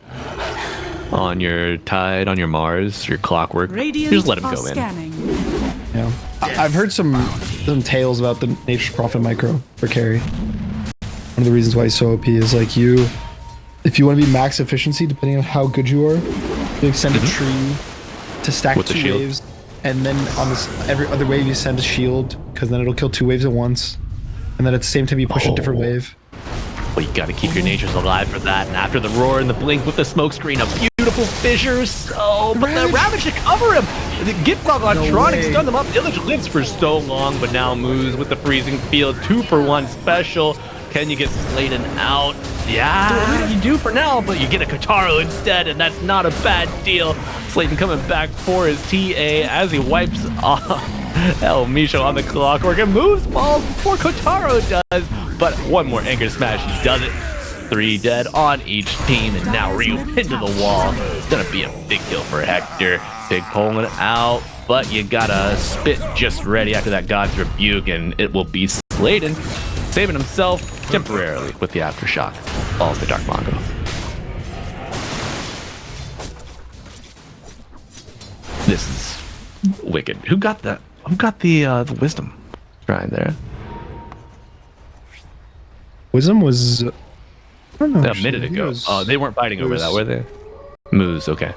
on your Tide, on your Mars, your Clockwork. Radiant You just let him are go in. scanning. Yeah, I've heard some tales about the Nature's Prophet micro for carry. One of the reasons why he's so OP is like if you want to be max efficiency, depending on how good you are, you send a tree to stack With the 2 shield. waves, and then on this every other wave you send a shield, because then it'll kill 2 waves at once, and then at the same time you push a different wave. But you gotta keep your natures alive for that. And after the roar and the blink with the smoke screen, a beautiful fissures. Oh, but the Ravage to cover him. The Gitfrog Electronic way. stun them up. Illich lives for so long, but now moves with the freezing field. 2-for-1 special. Can you get Sladen out? Yeah, you do for now, but you get a Kotaro instead, and that's not a bad deal. Sladen coming back for his TA as he wipes off El Micho on the Clockwork and moves balls before Kotaro does. But one more Anchor Smash, he does it. 3 dead on each team, and now Ryu into the wall. It's gonna be a big deal for Hector. Big pulling it out, but you gotta spit just ready after that God's Rebuke, and it will be Sladen saving himself temporarily with the Aftershock. Falls to Dark Mongo. This is wicked. Who got that? Who got the wisdom shrine there? Wisdom was, I don't know. A actually. minute I think it ago. was- Oh, they weren't fighting over that, were they? Moose, okay.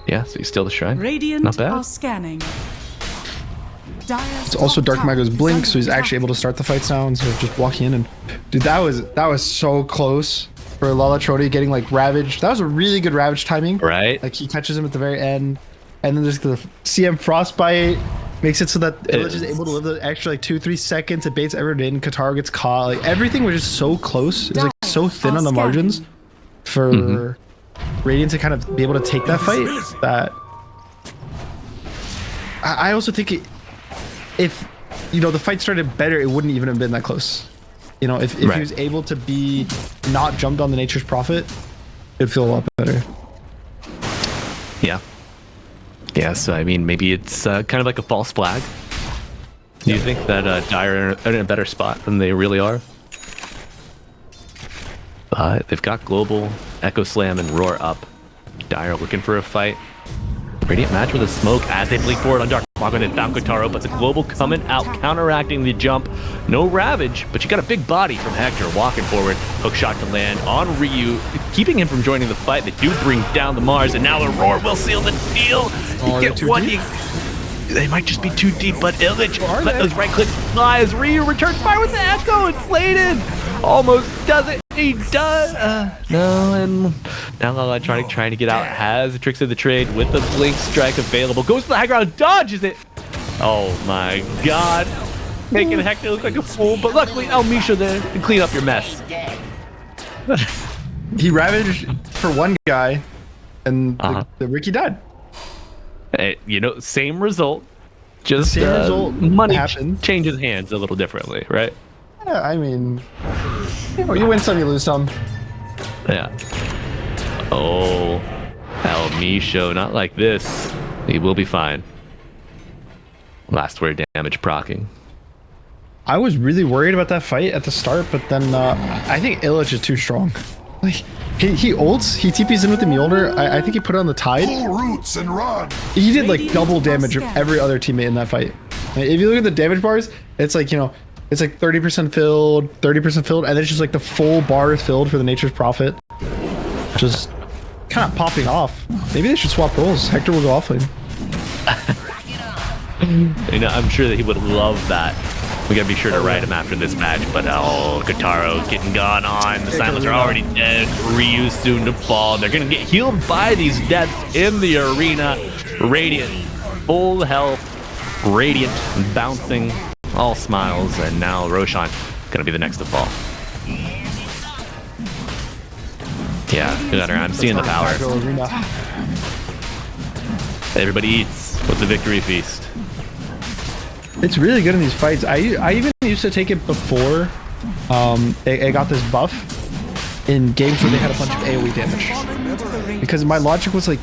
Yeah, so you steal the shrine. Radiant Not bad. are scanning. It's also Dark Mago's blink, so he's actually able to start the fights now instead of just walking in. And dude, that was so close for Lalatrodi getting like ravaged. That was a really good ravage timing. Right? Like he catches him at the very end, and then there's the CM Frostbite makes it so that Illich is able to live the extra like 2-3 seconds. It baits everyone in. Katara gets caught. Like everything was just so close. It was like so thin on the margins for Radiant to kind of be able to take that fight. That I also think if the fight started better, it wouldn't even have been that close. If he was able to be not jumped on the Nature's Prophet, it'd feel a lot better. Yeah. Yeah, so I mean, maybe it's kind of like a false flag. Do you think that Dire are in a better spot than they really are? But they've got Global, Echo Slam, and Roar up. Dire looking for a fight. Radiant match with a smoke as they blink forward on Dark Mago. They found Kotaro, but the Global coming out, counteracting the jump. No Ravage, but you got a big body from Hector walking forward. Hook shot to land on Ryu, keeping him from joining the fight. They do bring down the Mars, and now the Roar will seal the deal. Oh, You get one. They might just be too deep, but Illich let those right clicks fly as Ryu returns fire with the Echo and Sladen almost does it. He does. No, and now Electronic trying to get out has the tricks of the trade with the blink strike available. Goes to the high ground, dodges it. Oh my god. Making Hector look like a fool, but luckily El Micho there to clean up your mess. He ravaged for one guy, and the Ricky died. Hey, same result. Just Same result money happened. changes hands a little differently, right? Yeah, I mean, you win some, you lose some. Yeah. Oh, El Micho, not like this. He will be fine. Last word damage proccing. I was really worried about that fight at the start, but then I think Illich is too strong. Like he ults, he TPs in with the Mjolnir. I think he put it on the Tide. Pull roots and run. He did like double damage of every other teammate in that fight. Like, if you look at the damage bars, it's like it's like 30% filled, 30% filled, and then it's just like the full bar is filled for the Nature's Prophet. Just kind of popping off. Maybe they should swap roles. Hector will go offlane. I'm sure that he would love that. We gotta be sure to write him after this match, but Kotaro getting gone on. The Silence are already dead. Ryu soon to fall. They're gonna get healed by these deaths in the arena. Radiant, full health. Radiant, bouncing, all smiles, and now Roshan gonna be the next to fall. Yeah, Gunner, I'm seeing the power. Arena. Everybody eats with the victory feast. It's really good in these fights. I even used to take it before it got this buff in games where they had a bunch of AoE damage. Because my logic was like,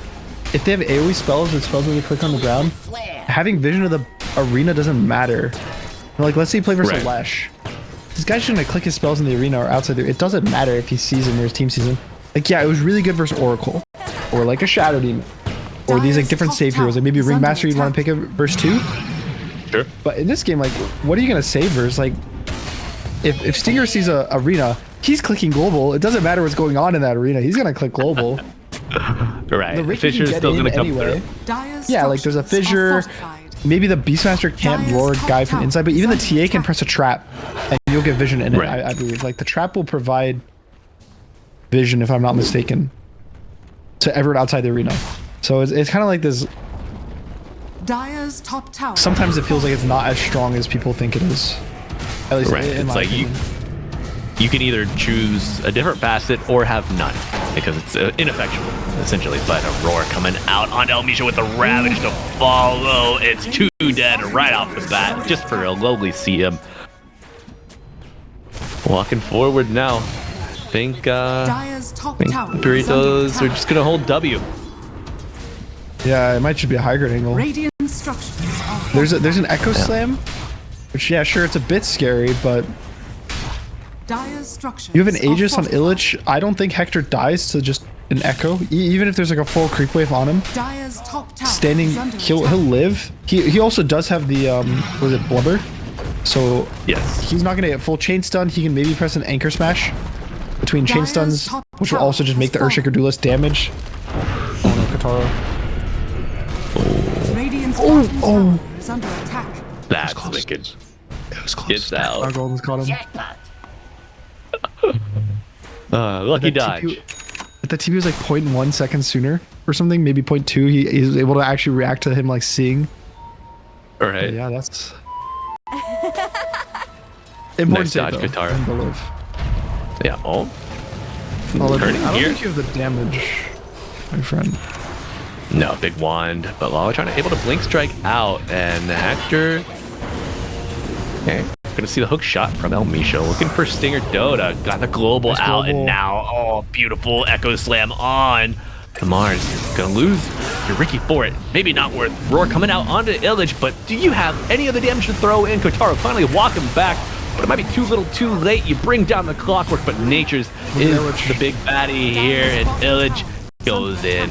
if they have AoE spells and spells where they click on the ground, having vision of the arena doesn't matter. Like, let's say you play versus Lash. This guy's just gonna click his spells in the arena or outside there. It doesn't matter if he sees him or his team sees him. Like, yeah, it was really good versus Oracle. Or like a Shadow Demon. Or these like different save heroes. Like maybe Ringmaster you'd want to pick a verse 2. Sure. But in this game, like, what are you gonna save versus? Like, if Stinger sees a arena, he's clicking global. It doesn't matter what's going on in that arena. He's gonna click global. Right. The the Fissure's still gonna come through. Yeah, like there's a fissure. Maybe the Beastmaster can't lure a guy from inside, but even the TA can press a trap, and you'll get vision in it. I believe. Like the trap will provide vision, if I'm not mistaken, to everyone outside the arena. So it's kind of like this. Dire's top tower. Sometimes it feels like it's not as strong as people think it is. At least in my opinion. You can either choose a different facet or have none because it's ineffectual essentially. But a roar coming out on El Misha with a ravage to follow. It's 2 dead right off the bat just for a lowly CM. Walking forward now. I think Perritos are just gonna hold W. Yeah, it might just be a high grade angle. Radiant structures are There's an Echo Slam, which yeah, sure, it's a bit scary, but Dire's structures you have an are Aegis on fortified. Illich. I don't think Hector dies to just an Echo, even if there's like a full creep wave on him. Dire's top tower Standing, is under he'll attack. live. He also does have the was it Blubber? So Yes. he's not gonna get full chain stun. He can maybe press an Anchor Smash between chain Dire's stuns, top which will tower also just make the is Earthshaker do less damage. Oh no, Katara. Radiant's bottom oh. tower is under attack. That's wicked. It was close. It's out. Our Golden's caught him. Jackpot. Lucky dodge. If the TP was like 0.1 seconds sooner or something, maybe 0.2, he was able to actually react to him like seeing. All right. Yeah, that's Nice save, dodge, though. Katara. And to live. Yeah. Oh. Although, Turning I don't here. think you have the damage, my friend. No, big wand, but Lala trying to able to blink strike out, and Hector. Okay, gonna see the hook shot from El Misha, looking for Stinger Dota, got the global Nice out, global. and now, oh, beautiful Echo Slam on. Mars gonna lose your Ricky for it. Maybe not worth Roar coming out onto Illich, but do you have any other damage to throw in? Kotaro finally walking back, but it might be too little too late. You bring down the clockwork, but Nature's is Illich. the big baddie here, and Illich goes in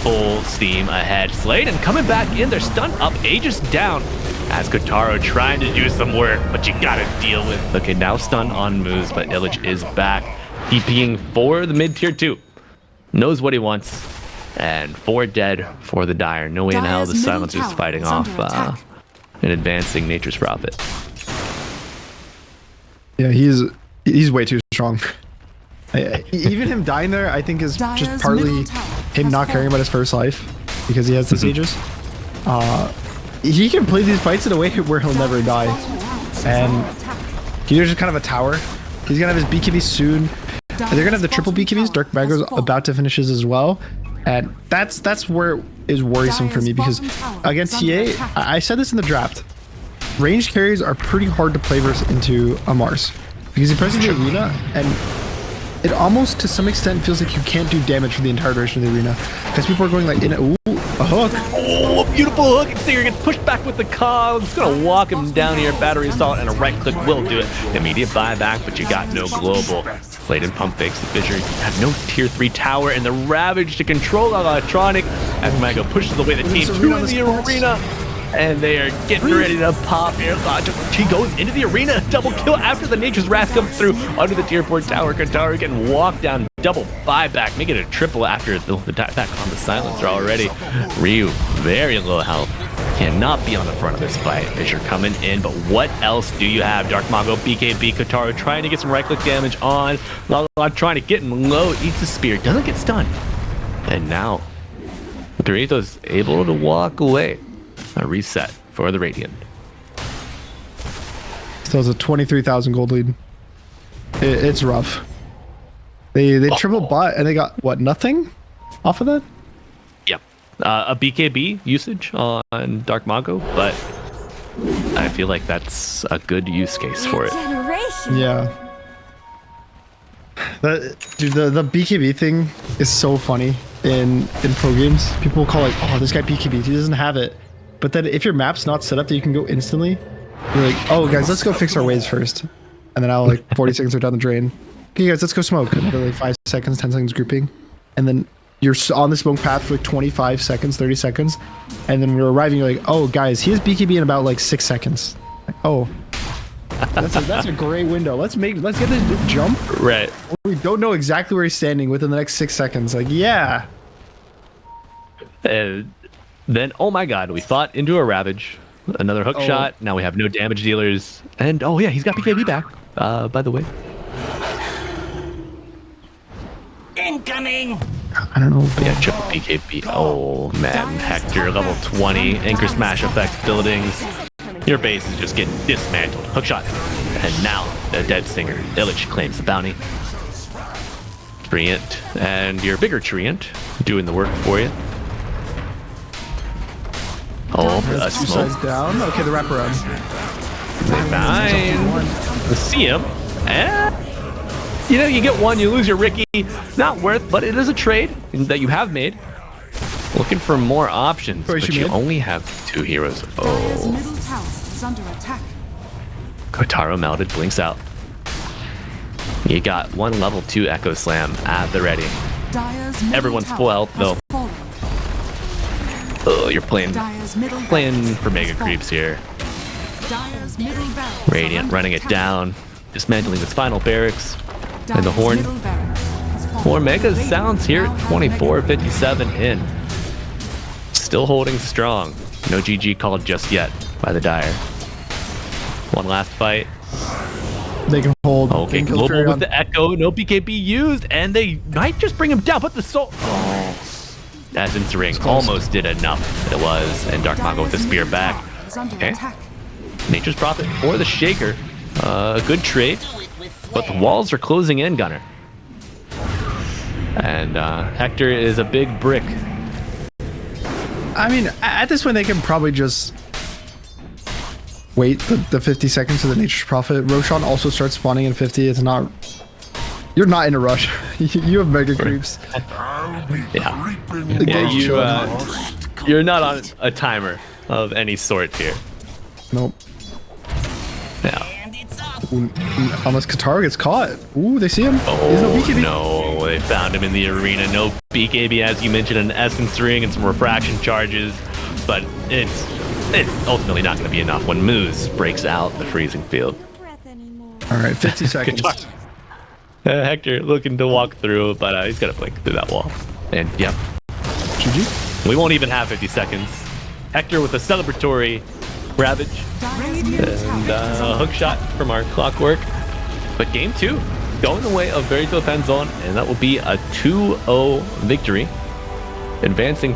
full steam ahead. Slade and coming back in, they're stunned up, Aegis down. As Kotaro trying to do some work, but you gotta deal with. Okay, now stun on moves, but Illich is back. TPing for the mid tier 2. Knows what he wants. And 4 dead for the Dire. No way in hell the Dire's middle Silencer's tower fighting is off under attack. and advancing Nature's Prophet. Yeah, he's way too strong. Even him dying there, I think, is Dire's just partly middle tower him has not caring fallen. about his first life because he has this Aegis. He can play these fights in a way where he'll never die. And here's just kind of a tower. He's gonna have his BKB soon. And they're gonna have the triple BKBs. Dark Mago's about to finish his as well. And that's where it is worrisome for me because against TA, I said this in the draft. Ranged carries are pretty hard to play versus into a Mars because he presses the arena and it almost to some extent feels like you can't do damage for the entire duration of the arena because people are going like in a hook. Oh, a beautiful hook. And Stinger gets pushed back with the cog. It's gonna walk him down here. Battery assault and a right click will do it. Immediate buyback, but you got no global. Slade and pump fakes the fissure. You have no tier 3 tower and the ravage to control electronic as Mago pushes away the team to the arena. And they are getting ready to pop here. He goes into the arena, double kill after the Nature's Wrath comes through under the tier 4 tower. Kataru getting walked down, double buyback, make it a triple after the attack on the silencer already. Ryu, very low health, cannot be on the front of this fight. Fisher coming in, but what else do you have? Dark Mago, BKB, Kataru trying to get some right click damage on. Lala trying to get him low, eats the spear, doesn't get stunned. And now, Dorito's able to walk away. A reset for the Radiant. Still has a 23,000 gold lead. It's rough. They triple bot and they got what, nothing off of that? Yep. A BKB usage on Dark Mago, but I feel like that's a good use case for it. Yeah. Dude, the BKB thing is so funny in pro games. People will call like, oh, this guy BKB, he doesn't have it. But then if your map's not set up that you can go instantly, you're like, oh guys, let's go fix our waves first. And then I'll like 40 seconds are down the drain. Okay guys, let's go smoke. Another like 5 seconds, 10 seconds grouping. And then you're on the smoke path for like 25 seconds, 30 seconds. And then we're arriving, you're like, oh guys, he has BKB in about like 6 seconds. Like, oh. That's a great window. Let's get this jump. Right. We don't know exactly where he's standing within the next 6 seconds. Like, yeah. And then, oh my god, we fought into a Ravage. Another hook shot. Now we have no damage dealers. And, oh yeah, he's got BKB back, by the way. Incoming! I don't know. Yeah, triple BKB. Oh man, Hector, level 20. Anchor Smash effects buildings. Your base is just getting dismantled. Hookshot. And now, a dead Stinger. Illich claims the bounty. Treant. And your bigger Treant doing the work for you. Oh, a Two smoke. sides down. Okay, the wraparound. Fine. See him. And, you know, you get one, you lose your Ricky. Not worth, but it is a trade that you have made. Looking for more options, but you only have 2 heroes. Dire's Oh. middle tower is under attack. Kotaro melted, blinks out. You got 1 level 2 Echo Slam at the ready. Dire's middle Everyone's tower full health, has though. fallen. Oh, you're playing Dire's middle for barracks mega has fallen. creeps here. Dire's middle barracks Radiant are under running it attack. down, dismantling his final barracks. And the Dire's horn. middle barracks has fallen. 4 megas Radiant sounds here now at have 24:57 in. Still holding strong. No GG called just yet by the Dire. One last fight. They can hold. Okay, they can kill Global Furion. with the Echo. No BKB used, and they might just bring him down. But the soul. Oh. Essence Ring almost did enough. It was. And Dark Mago with the spear back. is under Okay. attack. Nature's Prophet for the Shaker. Good trade. But the walls are closing in, Gunner. And Hector is a big brick. I mean, at this point, they can probably just wait the 50 seconds to the Nature's Prophet. Roshan also starts spawning in 50. It's not... You're not in a rush. You have mega creeps. Yeah. The Yeah, game's you're not on a timer of any sort here. Nope. Yeah. Unless Katara gets caught. Ooh, they see him. He's no Oh BKB. no, they found him in the arena. No BKB, as you mentioned, an Essence Ring and some refraction charges. But it's ultimately not going to be enough when Moose breaks out the freezing field. All right, 50 seconds. Hector looking to walk through, but he's got to blink through that wall. And yep, GG. we won't even have 50 seconds. Hector with a celebratory Ravage Dire's middle and tower is a under hook shot from our Clockwork. But game 2 going the way of Perrito Panzon, and that will be a 2-0 victory, advancing